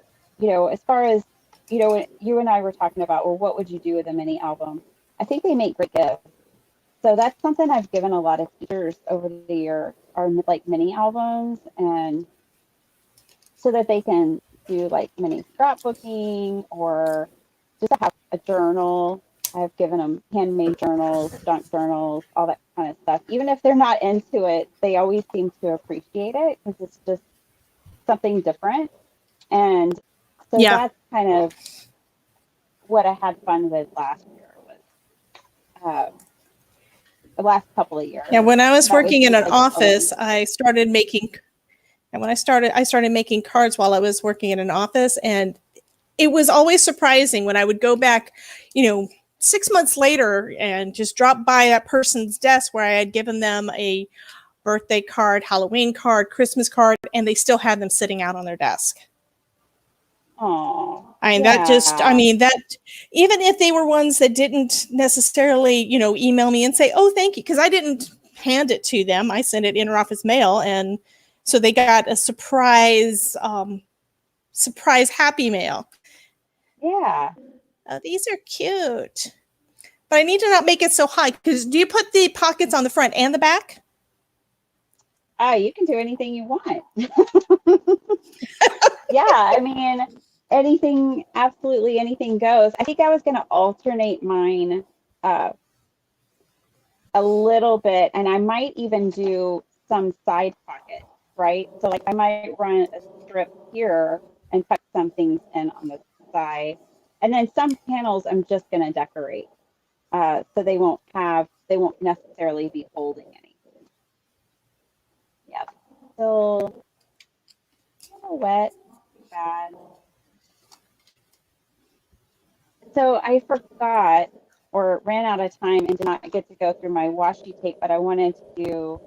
as far as, you and I were talking about, well, what would you do with a mini album? I think they make great gifts. So that's something I've given a lot of teachers over the year are like mini albums, and so that they can do like mini scrapbooking or just have a journal. I've given them handmade journals, junk journals, all that kind of stuff. Even if they're not into it, they always seem to appreciate it because it's just something different. And so that's kind of what I had fun with last year was the last couple of years. Yeah, when I was working in an office, I started making cards while I was working in an office, and it was always surprising when I would go back, 6 months later and just drop by that person's desk where I had given them a birthday card, Halloween card, Christmas card, and they still had them sitting out on their desk. Oh, that even if they were ones that didn't necessarily, email me and say, oh, thank you, because I didn't hand it to them. I sent it interoffice mail, and so they got a surprise happy mail. Yeah. Oh, these are cute. But I need to not make it so high, because do you put the pockets on the front and the back? You can do anything you want. Yeah, I mean, absolutely anything goes. I think I was going to alternate mine a little bit, and I might even do some side pockets, right? So like I might run a strip here and tuck some things in on the side. And then some panels I'm just going to decorate. So they won't necessarily be holding anything. Yeah, still a little wet, bad. So I forgot or ran out of time and did not get to go through my washi tape, but I wanted to do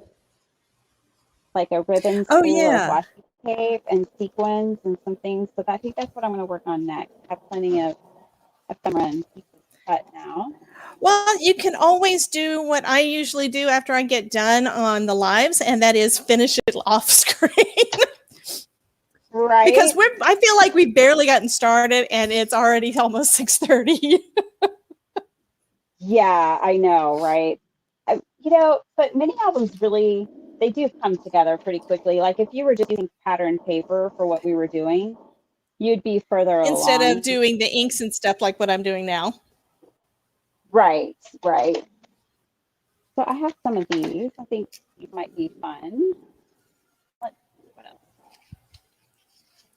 like a ribbon spool of washi tape and sequins and some things. So I think that's what I'm going to work on next. I have plenty of ephemera and pieces cut now. Well, you can always do what I usually do after I get done on the lives, and that is finish it off screen. Right. Because I feel like we've barely gotten started, and it's already almost 6:30. Yeah, I know, right? But mini albums really, they do come together pretty quickly. Like if you were just using pattern paper for what we were doing, you'd be further along. Instead of doing the inks and stuff like what I'm doing now. Right. So I have some of these. I think these might be fun. Let's see what else.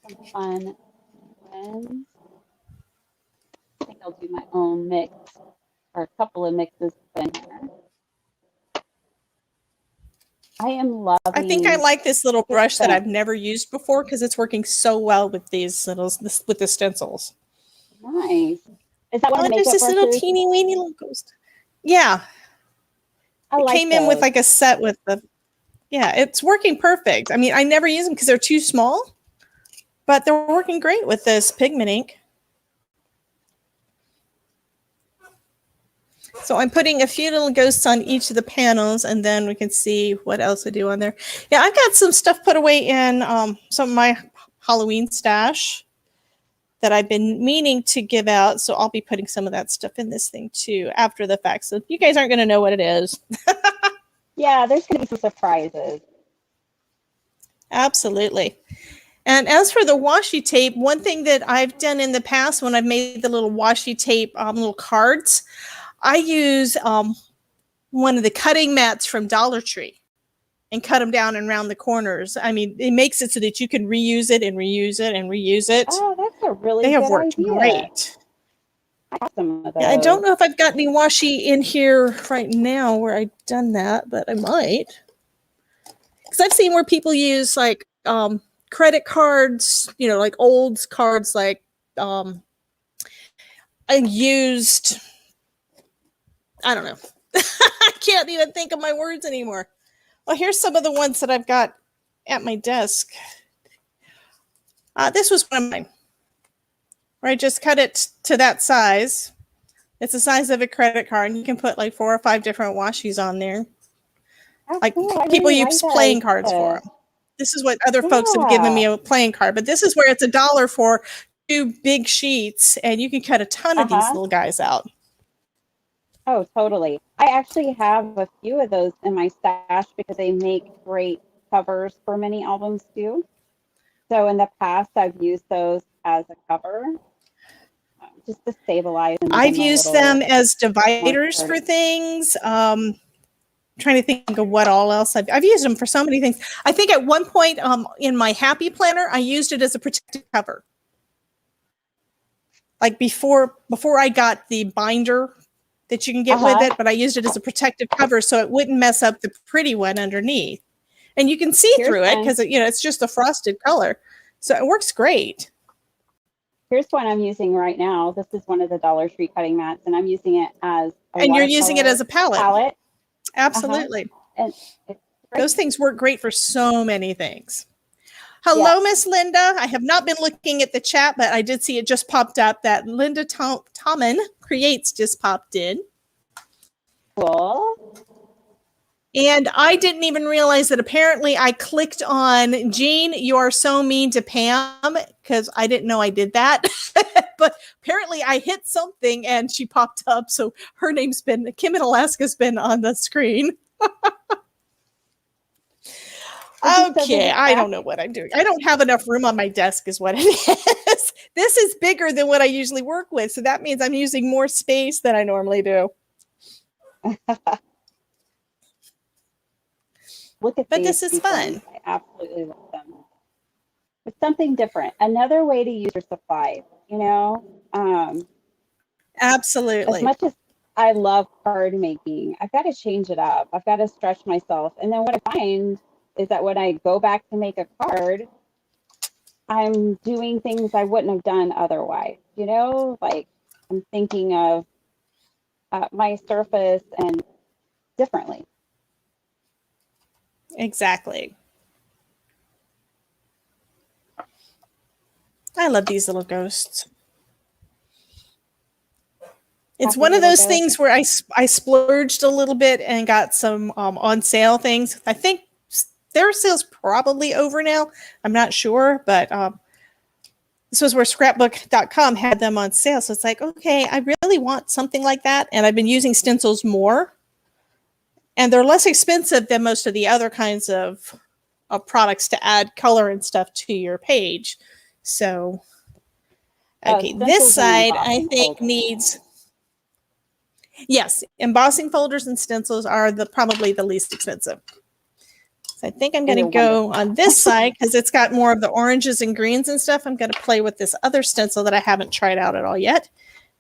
Some fun ones. I think I'll do my own mix or a couple of mixes in here. I am loving. I think I like this little brush that I've never used before because it's working so well with the stencils. Nice. Is that one of the there's makeup this brushes? little teeny weeny little ghost. Yeah. It came in with like a set with the. Yeah, it's working perfect. I mean, I never use them because they're too small. But they're working great with this pigment ink. So I'm putting a few little ghosts on each of the panels, and then we can see what else I do on there. Yeah, I've got some stuff put away in some of my Halloween stash that I've been meaning to give out. So I'll be putting some of that stuff in this thing too after the fact. So you guys aren't going to know what it is. Yeah, there's going to be some surprises. Absolutely. And as for the washi tape, one thing that I've done in the past when I've made the little washi tape little cards, I use one of the cutting mats from Dollar Tree and cut them down and round the corners. I mean, it makes it so that you can reuse it and reuse it and reuse it. Oh, that's a really They good have worked idea. great. I have some of those. Yeah, I don't know if I've got any washi in here right now where I've done that, but I might. Because I've seen where people use like credit cards, you know, like old cards, like used. I don't know. I can't even think of my words anymore. Well, here's some of the ones that I've got at my desk. This was one of mine, where I just cut it to that size. It's the size of a credit card, and you can put like 4 or 5 different washi's on there. Oh, Like cool. I people really use like that playing cards idea. for them. This is what other folks have given me, a playing card, but this is where it's $1 for 2 big sheets, and you can cut a ton of these little guys out. Oh, totally. I actually have a few of those in my stash because they make great covers for many albums too. So in the past, I've used those as a cover just to stabilize. And I've used them as dividers for things. Trying to think of what all else I've used them for so many things. I think at one point in my Happy Planner, I used it as a protective cover. Like before I got the binder that you can get with it, but I used it as a protective cover so it wouldn't mess up the pretty one underneath. And you can see through it because it's just a frosted color. So it works great. Here's one I'm using right now. This is one of the Dollar Tree cutting mats, and I'm using it as and you're using it as a palette. Absolutely. And those things work great for so many things. Hello, Miss Linda. I have not been looking at the chat, but I did see it just popped up that Linda Tommen Creates just popped in. Cool. And I didn't even realize that apparently I clicked on Jean, you are so mean to Pam, because I didn't know I did that. But apparently I hit something and she popped up. So her name's been, Kim in Alaska's been on the screen. Okay, I don't know what I'm doing. I don't have enough room on my desk is what it is. This is bigger than what I usually work with. So that means I'm using more space than I normally do. Look at but this is fun. I absolutely love them. It's something different. Another way to use your supplies, you know? Absolutely. As much as I love card making, I've got to change it up. I've got to stretch myself. And then what I find is that when I go back to make a card, I'm doing things I wouldn't have done otherwise. You know, like I'm thinking of my surface and differently. Exactly. I love these little ghosts. It's one of those things where I splurged a little bit and got some on sale things. I think their sale's probably over now. I'm not sure, but this was where scrapbook.com had them on sale. So it's like, okay, I really want something like that. And I've been using stencils more. And they're less expensive than most of the other kinds of products to add color and stuff to your page. So, okay, this side I think needs... Yes, embossing folders and stencils are probably the least expensive. So I think I'm going to go on this side because it's got more of the oranges and greens and stuff. I'm going to play with this other stencil that I haven't tried out at all yet.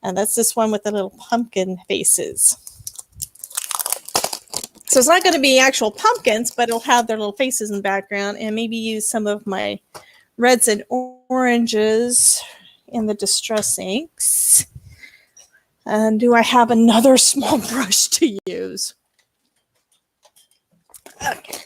And that's this one with the little pumpkin faces. So it's not going to be actual pumpkins, but it'll have their little faces in the background, and maybe use some of my reds and oranges in the distress inks. And do I have another small brush to use? Okay.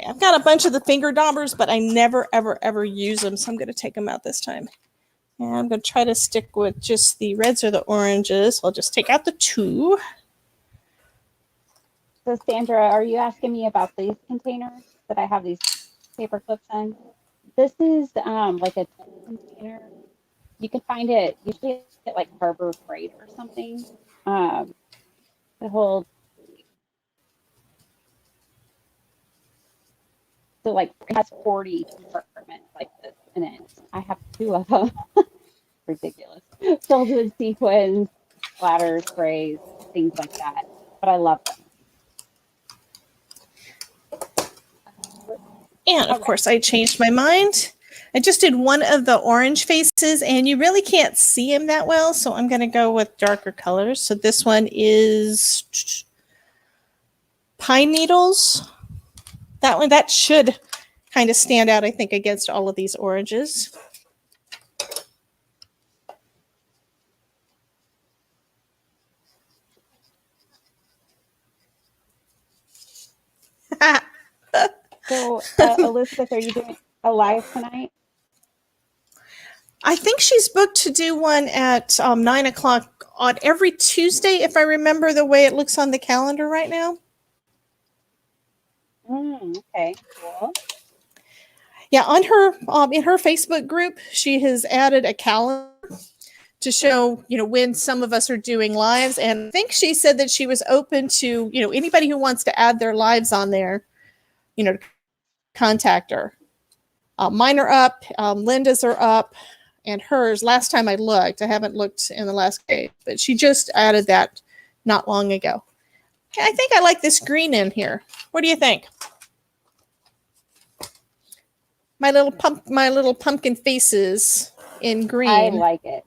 I've got a bunch of the finger daubers, but I never, ever, ever use them, so I'm going to take them out this time. And I'm going to try to stick with just the reds or the oranges. I'll just take out the two. So Sandra, are you asking me about these containers that I have these paper clips in? This is like a container. You can find it usually at like Harbor Freight or something. It holds, so like it has 40 compartments like this in it. I have two of them. Ridiculous. Filled with sequins, splatters, sprays, things like that. But I love them. And of course, I changed my mind. I just did one of the orange faces, and you really can't see him that well, so I'm going to go with darker colors. So this one is Pine Needles. That one, that should kind of stand out, I think, against all of these oranges. So, Elizabeth, are you doing a live tonight? I think she's booked to do one at 9 o'clock on every Tuesday, if I remember the way it looks on the calendar right now. Okay, cool. Yeah, on her in her Facebook group, she has added a calendar to show, when some of us are doing lives. And I think she said that she was open to, anybody who wants to add their lives on there, to contact her. Mine are up, Linda's are up, and hers, last time I looked, I haven't looked in the last day, but she just added that not long ago. I think I like this green in here. What do you think? My little pumpkin faces in green. I like it.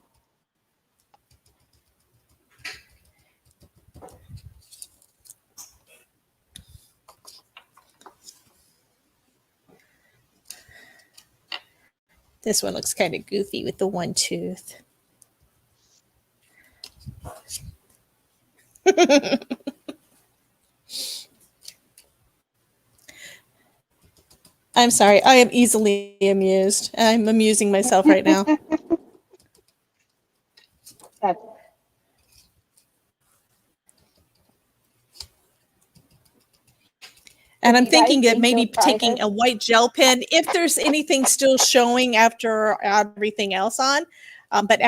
This one looks kind of goofy with the one tooth. I'm sorry. I am easily amused. I'm amusing myself right now. And I'm thinking that maybe taking a white gel pen, if there's anything still showing after everything else on, but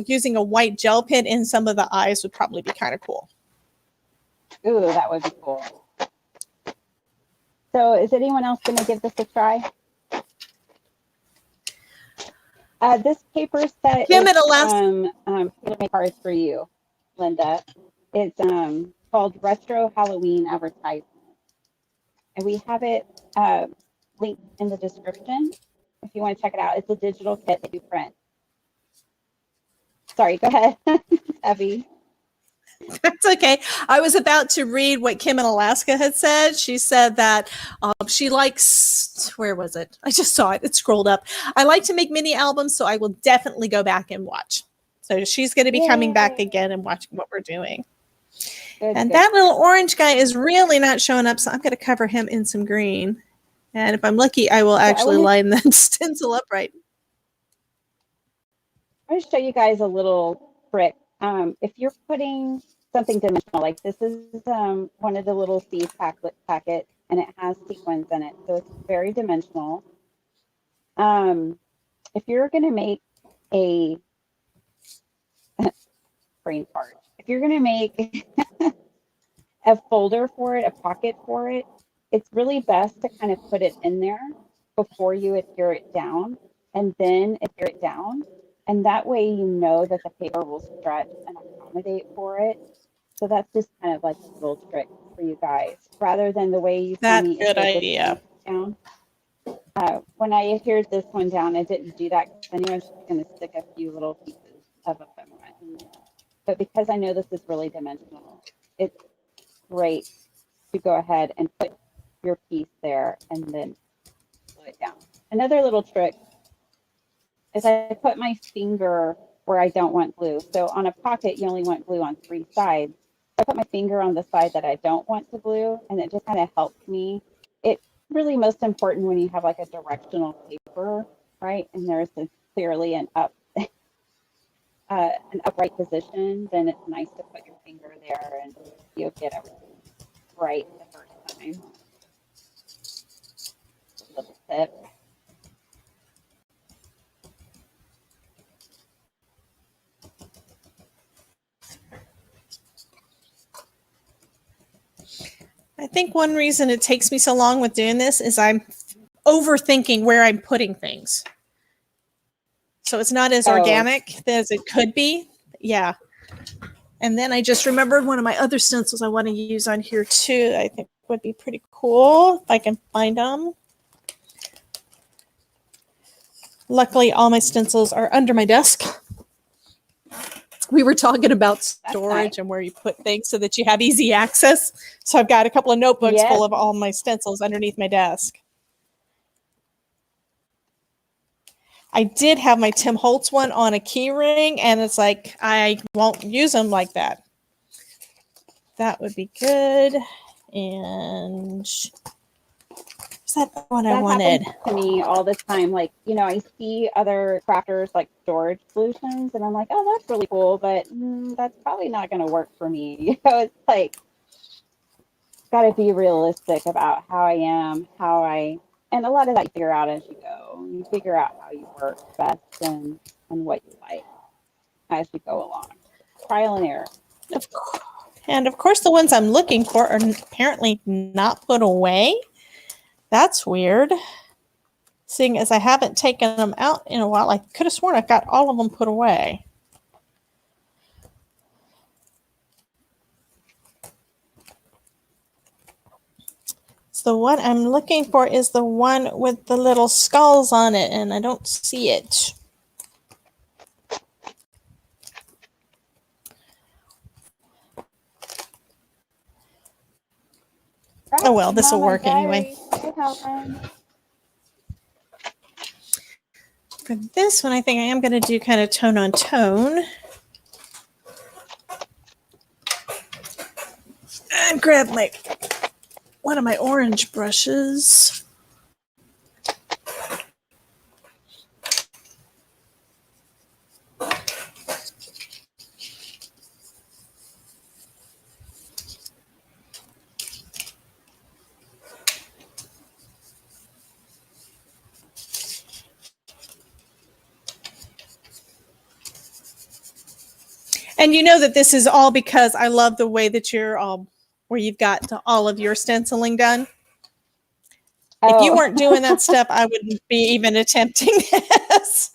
using a white gel pen in some of the eyes would probably be kind of cool. Ooh, that would be cool. So is anyone else going to give this a try? This paper set is cards for you, Linda. It's called Retro Halloween Advertisement. And we have it linked in the description if you want to check it out. It's a digital kit that you print. Sorry, go ahead, Abby. That's okay. I was about to read what Kim in Alaska had said. She said that she likes, where was it? I just saw it. It scrolled up. I like to make mini albums, so I will definitely go back and watch. So she's going to be coming back again and watching what we're doing. Good. That little orange guy is really not showing up, so I'm going to cover him in some green. And if I'm lucky, I will actually line that stencil up right. I'm going to show you guys a little trick. If you're putting something dimensional, like this is one of the little seed packet, and it has sequins in it, so it's very dimensional. If you're going to make a brain fart, if you're going to make a folder for it, a pocket for it, it's really best to kind of put it in there before you adhere it down, and then adhere it down. And that way you know that the paper will stretch and accommodate for it. So that's just kind of like a little trick for you guys, rather than the way you saw me. That's a good idea. Down. When I adhered this one down, I didn't do that because I knew I was just going to stick a few little pieces of ephemera in there. But because I know this is really dimensional, it's great to go ahead and put your piece there and then glue it down. Another little trick is I put my finger where I don't want glue. So on a pocket, you only want glue on 3 sides. I put my finger on the side that I don't want to glue, and it just kind of helps me. It really most important when you have like a directional paper, right? And there's clearly an upright position, then it's nice to put your finger there and you'll get everything right the first time. A little tip. I think one reason it takes me so long with doing this is I'm overthinking where I'm putting things. So it's not as organic as it could be. Yeah. And then I just remembered one of my other stencils I want to use on here too. I think would be pretty cool if I can find them. Luckily, all my stencils are under my desk. We were talking about storage and where you put things so that you have easy access. So I've got a couple of notebooks full of all my stencils underneath my desk. I did have my Tim Holtz one on a key ring, and it's like I won't use them like that. That would be good. And is that the one I wanted? Happens to me all the time. Like, you know, I see other crafters like storage solutions, and I'm like, oh, that's really cool, but that's probably not going to work for me. You know, it's like, got to be realistic about how I am, and a lot of that you figure out as you go. You figure out how you work best and what you like as you go along. Trial and error. And of course, the ones I'm looking for are apparently not put away. That's weird. Seeing as I haven't taken them out in a while, I could have sworn I got all of them put away. So the one I'm looking for is the one with the little skulls on it, and I don't see it. Oh well, this will work anyway. For this one, I think I am going to do kind of tone on tone. And grab one of my orange brushes. And you know that this is all because I love the way that you're where you've got all of your stenciling done. Oh. If you weren't doing that stuff, I wouldn't be even attempting this.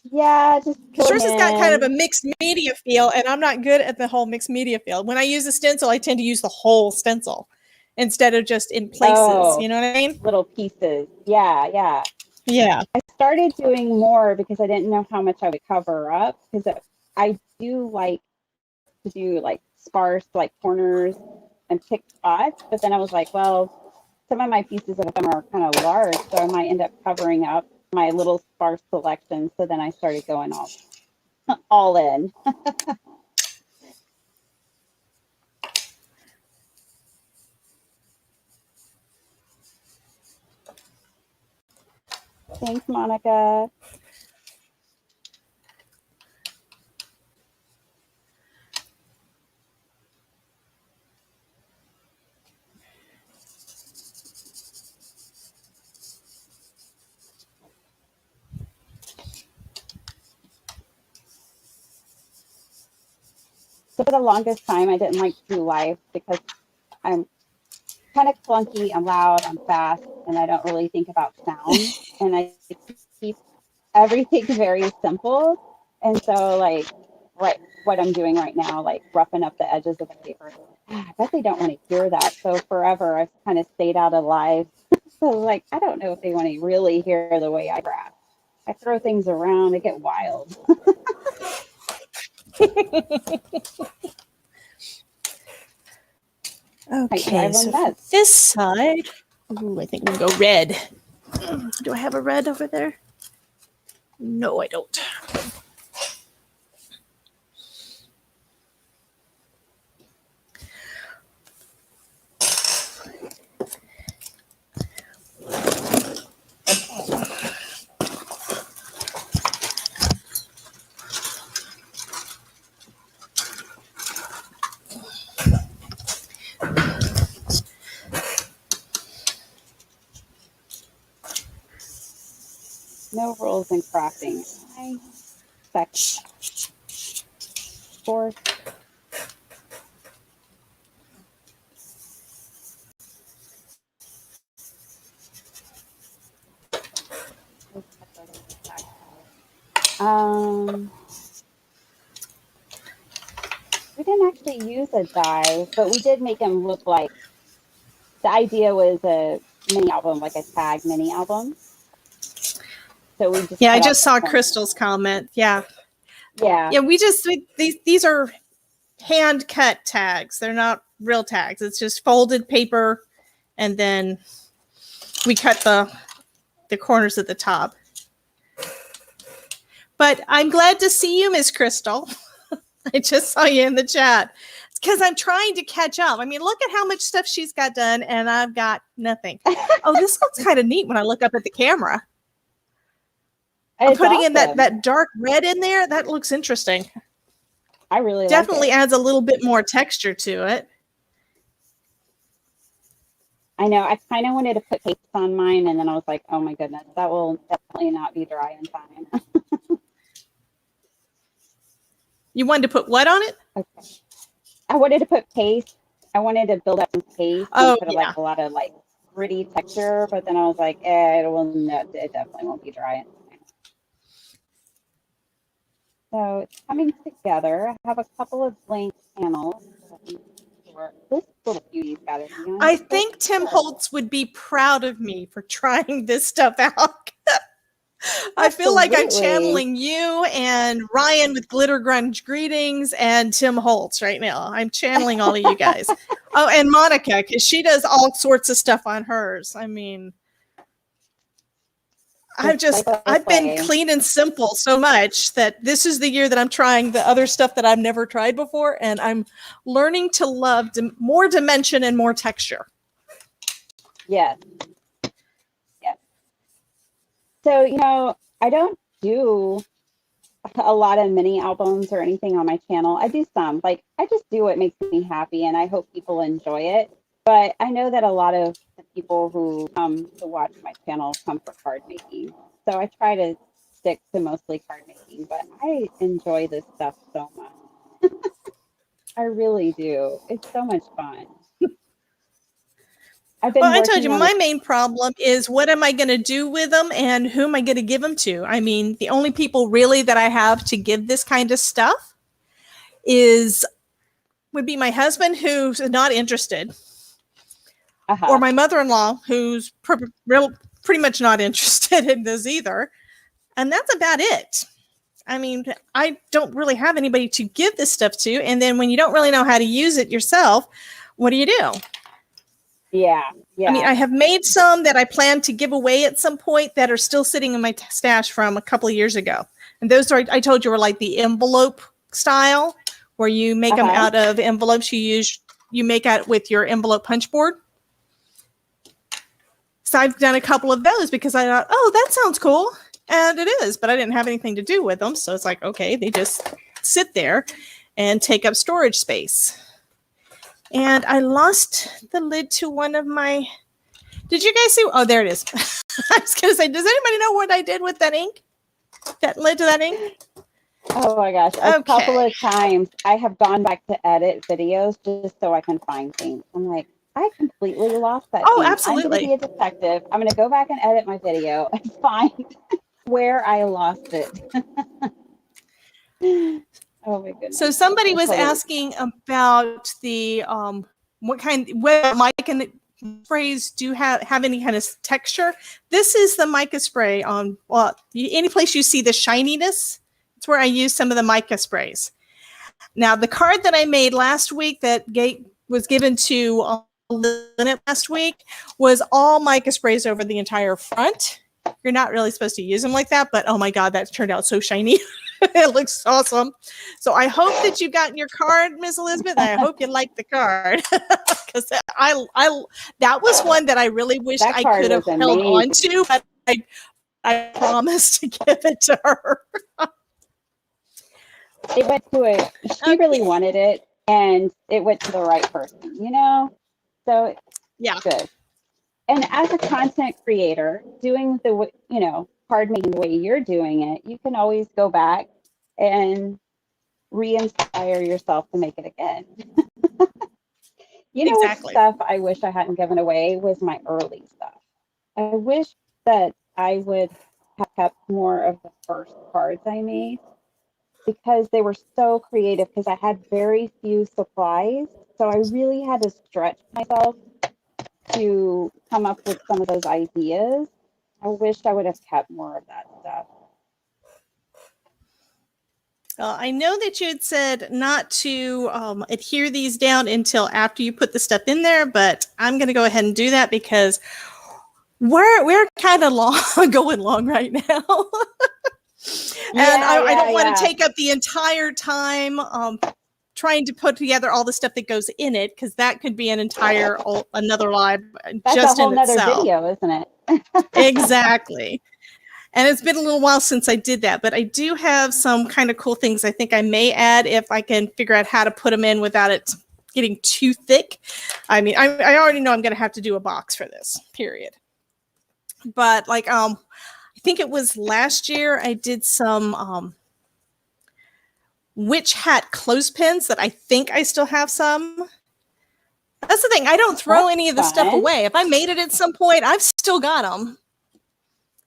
Yeah, just yours has got kind of a mixed media feel, and I'm not good at the whole mixed media feel. When I use a stencil, I tend to use the whole stencil instead of just in places. You know what I mean? Little pieces. Yeah. I started doing more because I didn't know how much I would cover up, because I do like to do like sparse like corners and pick spots, but then I was like, well, some of my pieces of them are kind of large, so I might end up covering up my little sparse selection. So then I started going all in. Thanks, Monica. So for the longest time, I didn't like to do live because I'm kind of clunky, I'm loud, I'm fast, and I don't really think about sound. And I keep everything very simple. And so like what I'm doing right now, like roughing up the edges of the paper, I bet they don't want to hear that. So forever I've kind of stayed out of live. So like, I don't know if they want to really hear the way I craft. I throw things around, I get wild. Okay, so this side, ooh, I think we'll go red. Do I have a red over there? No, I don't. No rules in crafting. I second course. We didn't actually use a die, but we did make him look like the idea was a mini album, like a tag mini album. So we just Yeah, I cut out just the saw corner. Crystal's comment. Yeah. Yeah. Yeah, these are hand cut tags. They're not real tags. It's just folded paper and then we cut the corners at the top. But I'm glad to see you, Miss Crystal. I just saw you in the chat. It's because I'm trying to catch up. I mean, look at how much stuff she's got done, and I've got nothing. Oh, this looks kind of neat when I look up at the camera. I'm putting awesome. in that dark red in there. That looks interesting. I really definitely like it. Adds a little bit more texture to it. I know. I kind of wanted to put paste on mine, and then I was like, oh my goodness, that will definitely not be dry in time. You wanted to put what on it? Okay. I wanted to put paste. I wanted to build up some paste and put like a lot of like gritty texture, but then I was like, it definitely won't be dry in time. So it's coming together. I have a couple of blank panels. This little beauty's got it. I think Tim Holtz would be proud of me for trying this stuff out. I feel like I'm channeling you and Ryan with Glitter Grunge Greetings and Tim Holtz right now. I'm channeling all of you guys. Oh, and Monica, because she does all sorts of stuff on hers. I mean, I've been clean and simple so much that this is the year that I'm trying the other stuff that I've never tried before. And I'm learning to love more dimension and more texture. Yes. Yes. So, I don't do a lot of mini albums or anything on my channel. I do some. Like, I just do what makes me happy, and I hope people enjoy it. But I know that a lot of the people who come to watch my channel come for card making. So I try to stick to mostly card making, but I enjoy this stuff so much. I really do. It's so much fun. I told you, my main problem is what am I going to do with them and who am I going to give them to? I mean, the only people really that I have to give this kind of stuff would be my husband, who's not interested. Or my mother-in-law, who's pretty much not interested in this either. And that's about it. I mean, I don't really have anybody to give this stuff to. And then when you don't really know how to use it yourself, what do you do? Yeah. I mean, I have made some that I plan to give away at some point that are still sitting in my stash from a couple of years ago. And those I told you, were like the envelope style, where you make them out of envelopes you make out with your envelope punch board. So I've done a couple of those because I thought, oh, that sounds cool. And it is, but I didn't have anything to do with them. So it's like, okay, they just sit there and take up storage space. And I lost the lid to one of my, did you guys see? Oh, there it is. I was going to say, does anybody know what I did with that ink? That lid to that ink? Oh my gosh. A couple of times I have gone back to edit videos just so I can find things. I'm like, I completely lost that. Oh, absolutely. I'm going to be a detective. I'm going to go back and edit my video and find where I lost it. Oh my goodness. So somebody was asking about the whether mica sprays do have any kind of texture. This is the mica spray on any place you see the shininess. It's where I use some of the mica sprays. Now the card that I made last week that was given to Lynette last week was all mica sprays over the entire front. You're not really supposed to use them like that, but oh my God, that turned out so shiny. It looks awesome. So I hope that you got your card, Miss Elizabeth. And I hope you like the card, because that was one that I really wish I could have held on to, but I promised to give it to her. It went to she really wanted it, and it went to the right person, So yeah, good. And as a content creator, doing the, card making the way you're doing it, you can always go back and re-inspire yourself to make it again. You know what Exactly. stuff I wish I hadn't given away was my early stuff. I wish that I would have kept more of the first cards I made because they were so creative because I had very few supplies. So I really had to stretch myself to come up with some of those ideas. I wish I would have kept more of that stuff. I know that you had said not to adhere these down until after you put the stuff in there, but I'm going to go ahead and do that because we're kind of going long right now. And I don't want to take up the entire time trying to put together all the stuff that goes in it, because that could be another live That's just a whole in nother itself. video, isn't it? Exactly. And it's been a little while since I did that, but I do have some kind of cool things I think I may add if I can figure out how to put them in without it getting too thick. I mean, I already know I'm going to have to do a box for this, period. But like, I think it was last year I did some witch hat clothespins that I think I still have some. That's the thing. I don't throw any of the stuff away. If I made it at some point, I've still got them.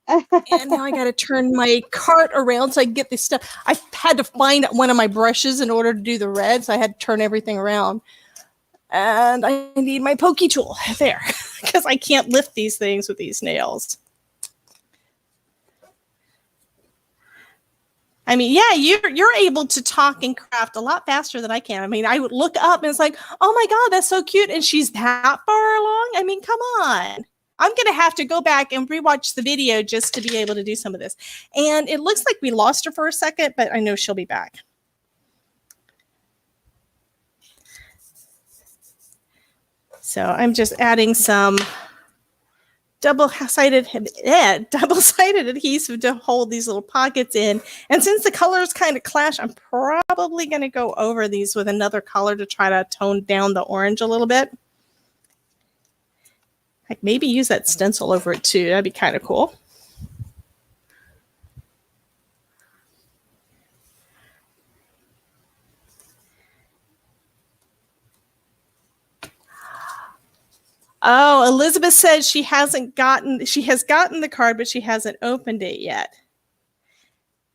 And now I got to turn my cart around so I can get this stuff. I had to find one of my brushes in order to do the red, so I had to turn everything around. And I need my pokey tool there because I can't lift these things with these nails. I mean, yeah, you're able to talk and craft a lot faster than I can. I mean, I would look up and it's like, oh my God, that's so cute. And she's that far along. I mean, come on. I'm going to have to go back and rewatch the video just to be able to do some of this. And it looks like we lost her for a second, but I know she'll be back. So I'm just adding some double-sided adhesive to hold these little pockets in. And since the colors kind of clash, I'm probably going to go over these with another color to try to tone down the orange a little bit. Like maybe use that stencil over it too. That'd be kind of cool. Oh, Elizabeth says she has gotten the card, but she hasn't opened it yet.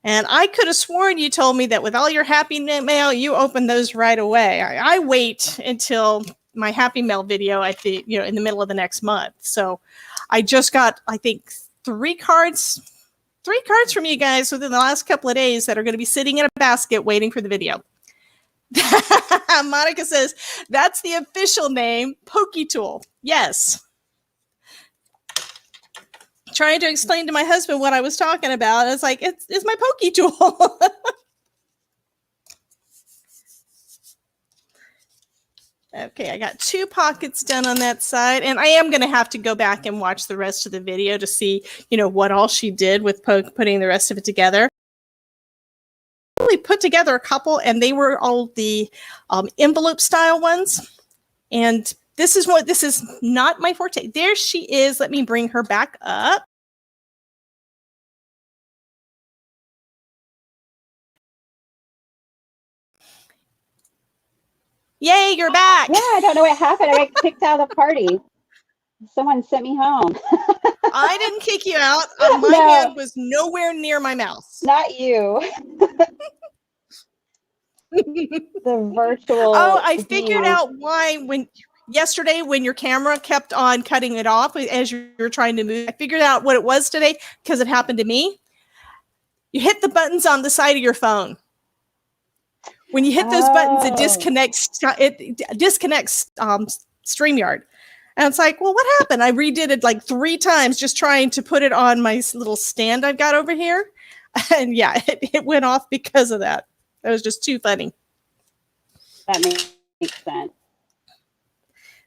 And I could have sworn you told me that with all your Happy Mail, you open those right away. I wait until my Happy Mail video at the, in the middle of the next month. So I just got, I think, three cards from you guys within the last couple of days that are going to be sitting in a basket waiting for the video. Monica says, that's the official name, Pokey Tool. Yes. Trying to explain to my husband what I was talking about. I was like, it's my Pokey Tool. Okay, I got 2 pockets done on that side, and I am going to have to go back and watch the rest of the video to see, what all she did with putting the rest of it together. I really put together a couple, and they were all the envelope style ones. And this is not my forte. There she is. Let me bring her back up. Yay, you're back. Yeah, I don't know what happened. I got kicked out of the party. Someone sent me home. I didn't kick you out. My hand was nowhere near my mouse. Not you. The virtual. Oh, I figured out why yesterday when your camera kept on cutting it off as you were trying to move. I figured out what it was today because it happened to me. You hit the buttons on the side of your phone. When you hit those buttons, it disconnects StreamYard. And it's like, well, what happened? I redid it like 3 times just trying to put it on my little stand I've got over here. And yeah, it went off because of that. That was just too funny. That makes sense.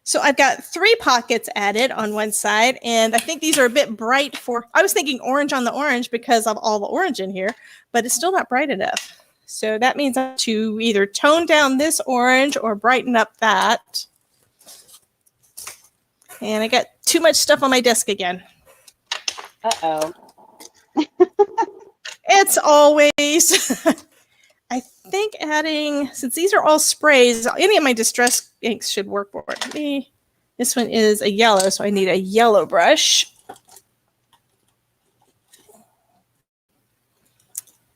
So I've got 3 pockets added on one side, and I think these are a bit bright I was thinking orange on the orange because of all the orange in here, but it's still not bright enough. So that means I have to either tone down this orange or brighten up that. And I got too much stuff on my desk again. Uh-oh. It's always. I think adding, since these are all sprays, any of my distress inks should work for it. This one is a yellow, so I need a yellow brush.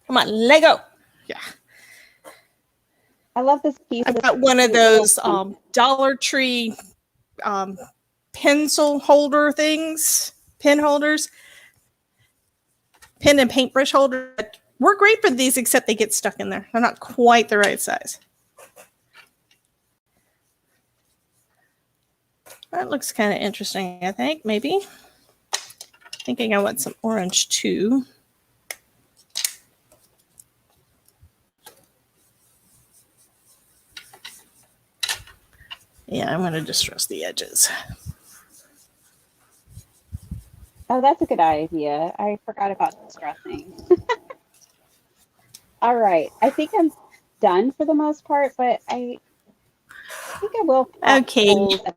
Come on, Lego. Yeah. I love this piece. I've got one of those Dollar Tree pencil holder things, pen holders, pen and paintbrush holder. Work great for these, except they get stuck in there. They're not quite the right size. That looks kind of interesting, I think, maybe. Thinking I want some orange too. Yeah, I'm going to distress the edges. Oh, that's a good idea. I forgot about distressing. All right. I think I'm done for the most part, but I think I will. Okay,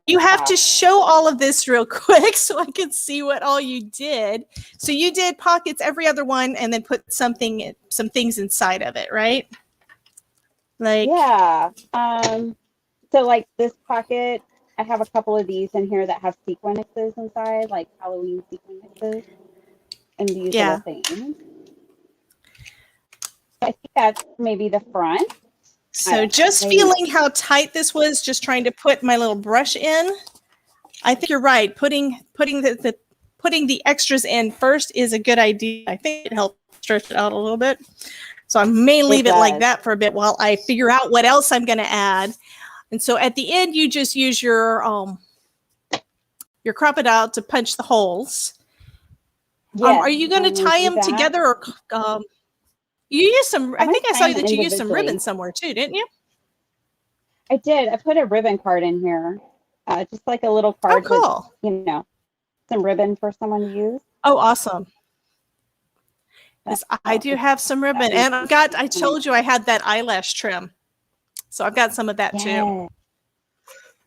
you have to show all of this real quick so I can see what all you did. So you did pockets every other one and then put some things inside of it, right? Like, yeah. So like this pocket, I have a couple of these in here that have sequences inside, like Halloween sequences and these little things. I think that's maybe the front. So just feeling how tight this was, just trying to put my little brush in. I think you're right. Putting the extras in first is a good idea. I think it helps stretch it out a little bit. So I may leave it like that for a bit while I figure out what else I'm going to add. And so at the end, you just use your crocodile to punch the holes. Yes, are you going to tie them together, or you use some? I think I saw that you used some ribbon somewhere too, didn't you? I did. I put a ribbon card in here, just like a little card. Oh, cool. With, some ribbon for someone to use. Oh, awesome. Yes, I do have some ribbon, and I told you I had that eyelash trim. So I've got some of that too.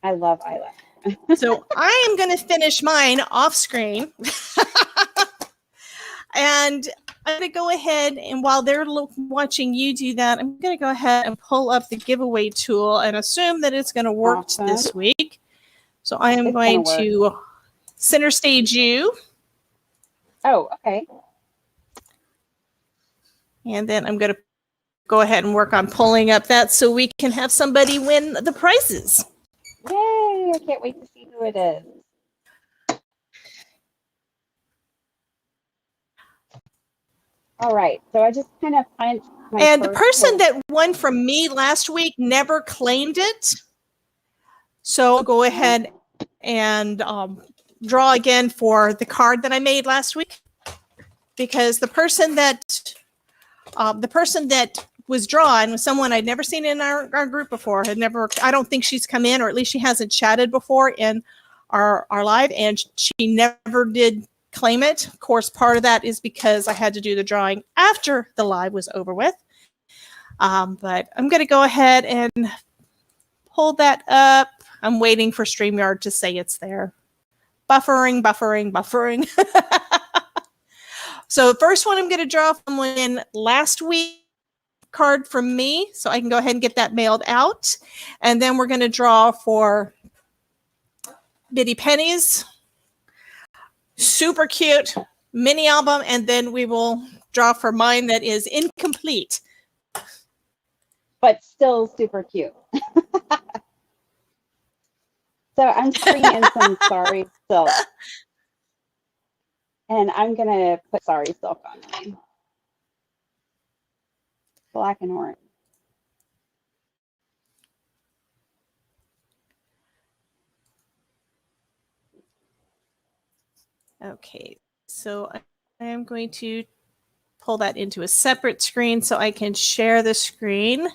I love eyelash. So I am going to finish mine off screen. And I'm going to go ahead, and while they're watching you do that, I'm going to go ahead and pull up the giveaway tool and assume that it's going to work this week. So I am going to center stage you. Oh, okay. And then I'm going to go ahead and work on pulling up that so we can have somebody win the prizes. Yay! I can't wait to see who it is. All right, so I just kind of punched my and the person that won from me last week never claimed it. So go ahead and draw again for the card that I made last week, because the person that was drawn was someone I'd never seen in our group before. I don't think she's come in, or at least she hasn't chatted before in our live, and she never did claim it. Of course, part of that is because I had to do the drawing after the live was over with. But I'm going to go ahead and pull that up. I'm waiting for StreamYard to say it's there. Buffering. So the first one I'm going to draw from in last week card from me, so I can go ahead and get that mailed out. And then we're going to draw for Biddy Penny's super cute mini album, and then we will draw for mine that is incomplete but still super cute. So I'm bringing in some Sorry Silk, and I'm gonna put Sorry Silk on mine, black and orange. Okay, so I am going to pull that into a separate screen so I can share the screen.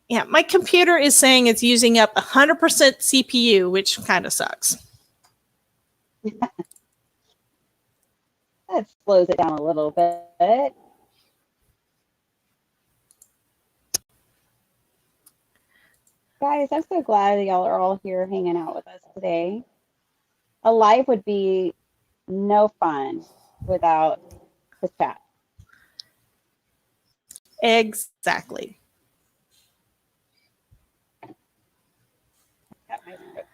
Yeah, my computer is saying it's using up 100% CPU, which kind of sucks. That slows it down a little bit. Guys, I'm so glad that y'all are all here hanging out with us today. a live would be no fun without the chat. Exactly. Got my script.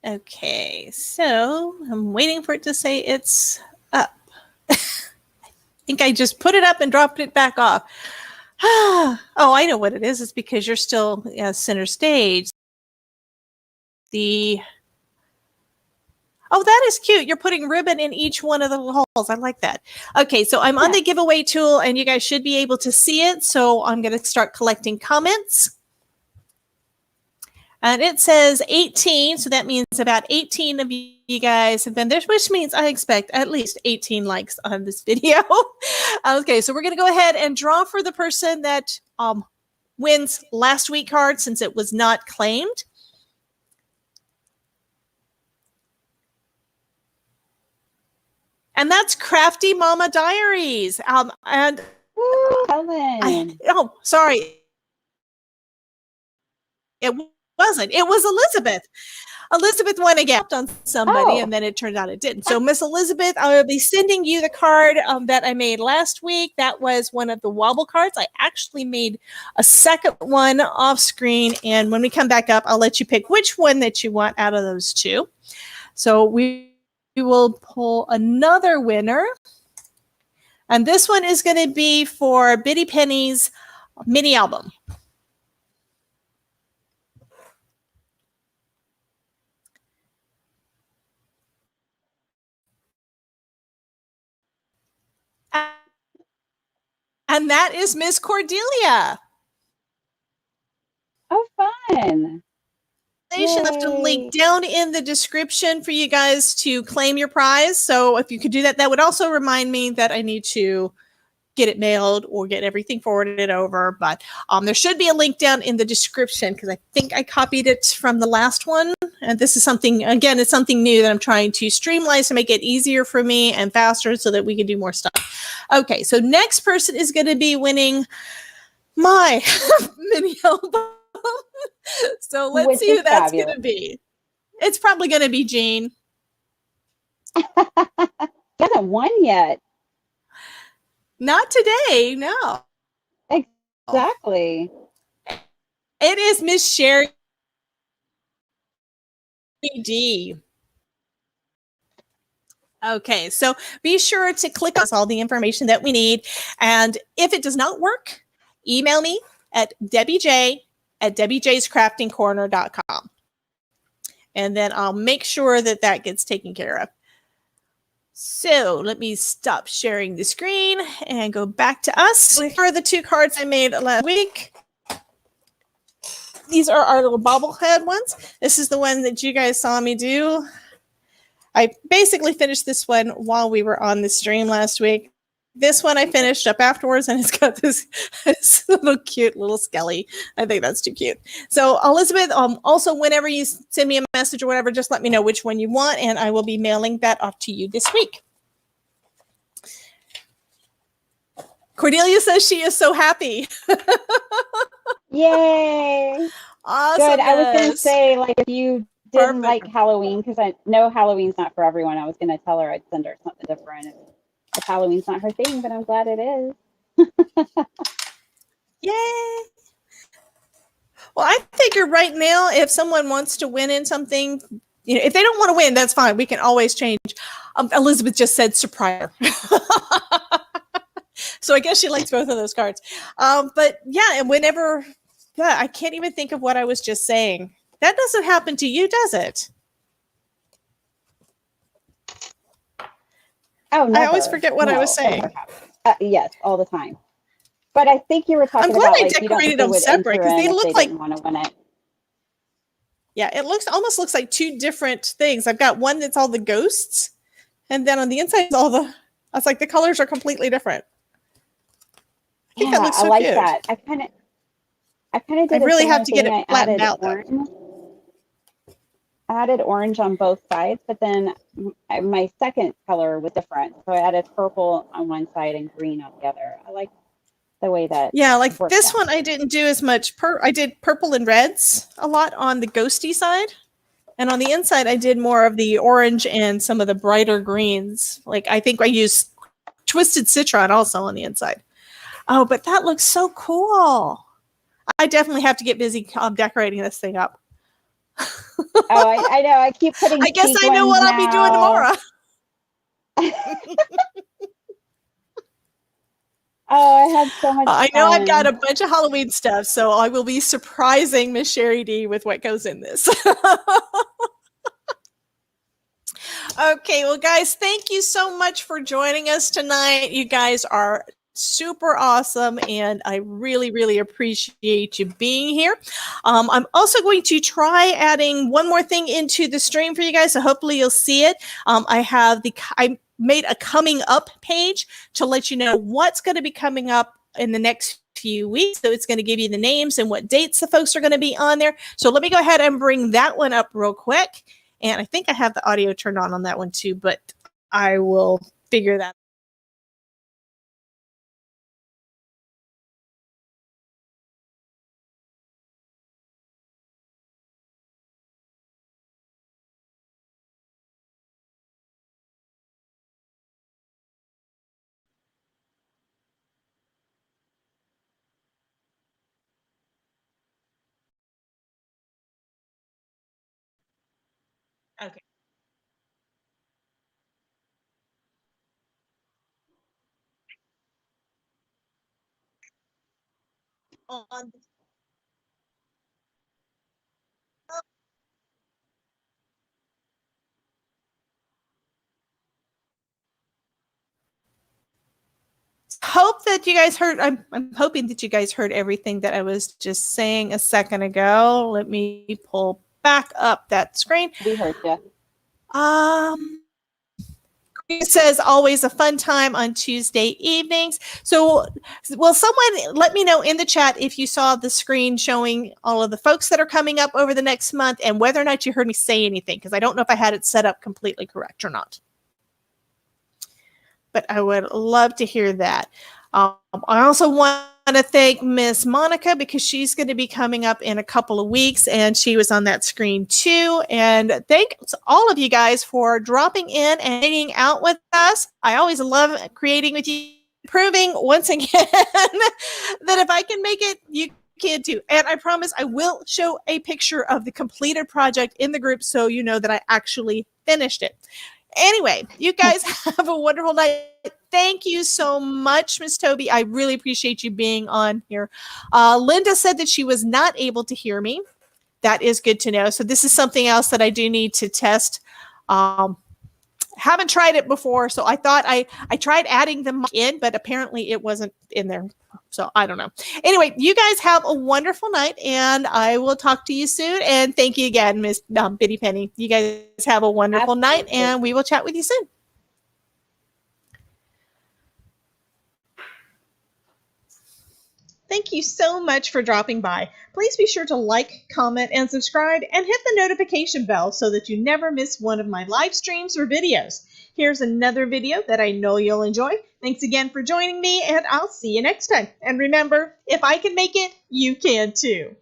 Okay, so I'm waiting for it to say it's up. I think I just put it up and dropped it back off. Oh, I know what it is. It's because you're still center stage. Oh, that is cute. You're putting ribbon in each one of the holes. I like that. Okay, so I'm on the giveaway tool, and you guys should be able to see it. So I'm going to start collecting comments. And it says 18, so that means about 18 of you guys have been there, which means I expect at least 18 likes on this video. Okay, so we're going to go ahead and draw for the person that wins last week card since it was not claimed. And that's Crafty Mama Diaries. And Helen. oh, sorry. It wasn't. It was Elizabeth. Elizabeth won again on somebody, and then it turned out it didn't. So, Miss Elizabeth, I will be sending you the card that I made last week. That was one of the wobble cards. I actually made a second one off screen, and when we come back up, I'll let you pick which one that you want out of those two. So we will pull another winner, and this one is going to be for Bitty Penny's mini album. And that is Miss Cordelia. Oh, fun. Yay. Left a link down in the description for you guys to claim your prize. So if you could do that, that would also remind me that I need to get it mailed or get everything forwarded over. But there should be a link down in the description because I think I copied it from the last one. And this is something, again, it's something new that I'm trying to streamline to make it easier for me and faster so that we can do more stuff. Okay, so next person is going to be winning my mini album. So let's see who that's going to be. It's probably going to be Jean. He hasn't won yet. Not today, no. Exactly. It is Miss Sherry D. Okay, so be sure to click on all the information that we need. And if it does not work, email me at debbiej@debbiejscraftingcorner.com. And then I'll make sure that that gets taken care of. So let me stop sharing the screen and go back to us. Here are the two cards I made last week. These are our little bobblehead ones. This is the one that you guys saw me do. I basically finished this one while we were on the stream last week. This one I finished up afterwards, and it's got this little cute little skelly. I think that's too cute. So Elizabeth, also whenever you send me a message or whatever, just let me know which one you want, and I will be mailing that off to you this week. Cordelia says she is so happy. Yay! Awesome. Good. I was going to say, like, if you didn't like Halloween, because I know Halloween's not for everyone, I was going to tell her I'd send her something different. If Halloween's not her thing, but I'm glad it is. Yay! Well, I figure right now, if someone wants to win in something, you know, if they don't want to win, that's fine. We can always change. Elizabeth just said surprise. So I guess she likes both of those cards. But yeah, and whenever, yeah, I can't even think of what I was just saying. That doesn't happen to you, does it? Oh, never. I always forget what I was saying. Yes, all the time. But I think you were talking I'm glad about I like, decorated them separate because they look like. Want to win it. Yeah, it almost looks like two different things. I've got one that's all the ghosts, and then on the inside is all the. I was like, the colors are completely different. I think that looks so I like cute. that. I kind of I did a really have similar to get thing. it I flattened added out though. orange. I added orange on both sides, but then my second color was different. So I added purple on one side and green on the other. I like the way that Yeah, like worked this out. one I didn't do as much. I did purple and reds a lot on the ghosty side. And on the inside, I did more of the orange and some of the brighter greens. Like I think I used twisted citron also on the inside. Oh, but that looks so cool. I definitely have to get busy decorating this thing up. Oh, I know. I keep putting I guess I know sequins what I'll be doing now. tomorrow. Oh, I had so much I know I've got fun. a bunch of Halloween stuff, so I will be surprising Miss Sherry D with what goes in this. Okay, well, guys, thank you so much for joining us tonight. You guys are super awesome, and I really, really appreciate you being here. I'm also going to try adding one more thing into the stream for you guys, so hopefully you'll see it. I made a coming up page to let you know what's going to be coming up in the next few weeks. So it's going to give you the names and what dates the folks are going to be on there. So let me go ahead and bring that one up real quick. And I think I have the audio turned on that one too, but I will figure that out. Okay. On hope that you guys heard. I'm hoping that you guys heard everything that I was just saying a second ago. Let me pull back up that screen. We heard you. It says always a fun time on Tuesday evenings. So, will someone let me know in the chat if you saw the screen showing all of the folks that are coming up over the next month and whether or not you heard me say anything, because I don't know if I had it set up completely correct or not. But I would love to hear that. I also want to thank Miss Monica because she's going to be coming up in a couple of weeks and she was on that screen too. And thanks all of you guys for dropping in and hanging out with us. I always love creating with you, proving once again that if I can make it, you can too. And I promise I will show a picture of the completed project in the group so you know that I actually finished it. Anyway, you guys have a wonderful night. Thank you so much, Miss Tobey. I really appreciate you being on here. Linda said that she was not able to hear me. That is good to know. So this is something else that I do need to test. Haven't tried it before, so I thought I tried adding them in, but apparently it wasn't in there. So I don't know. Anyway, you guys have a wonderful night, and I will talk to you soon. And thank you again, Miss Biddy Penny. You guys have a wonderful night, and we will chat with you soon. Thank you so much for dropping by. Please be sure to like, comment, and subscribe, and hit the notification bell so that you never miss one of my live streams or videos. Here's another video that I know you'll enjoy. Thanks again for joining me, and I'll see you next time. And remember, if I can make it, you can too.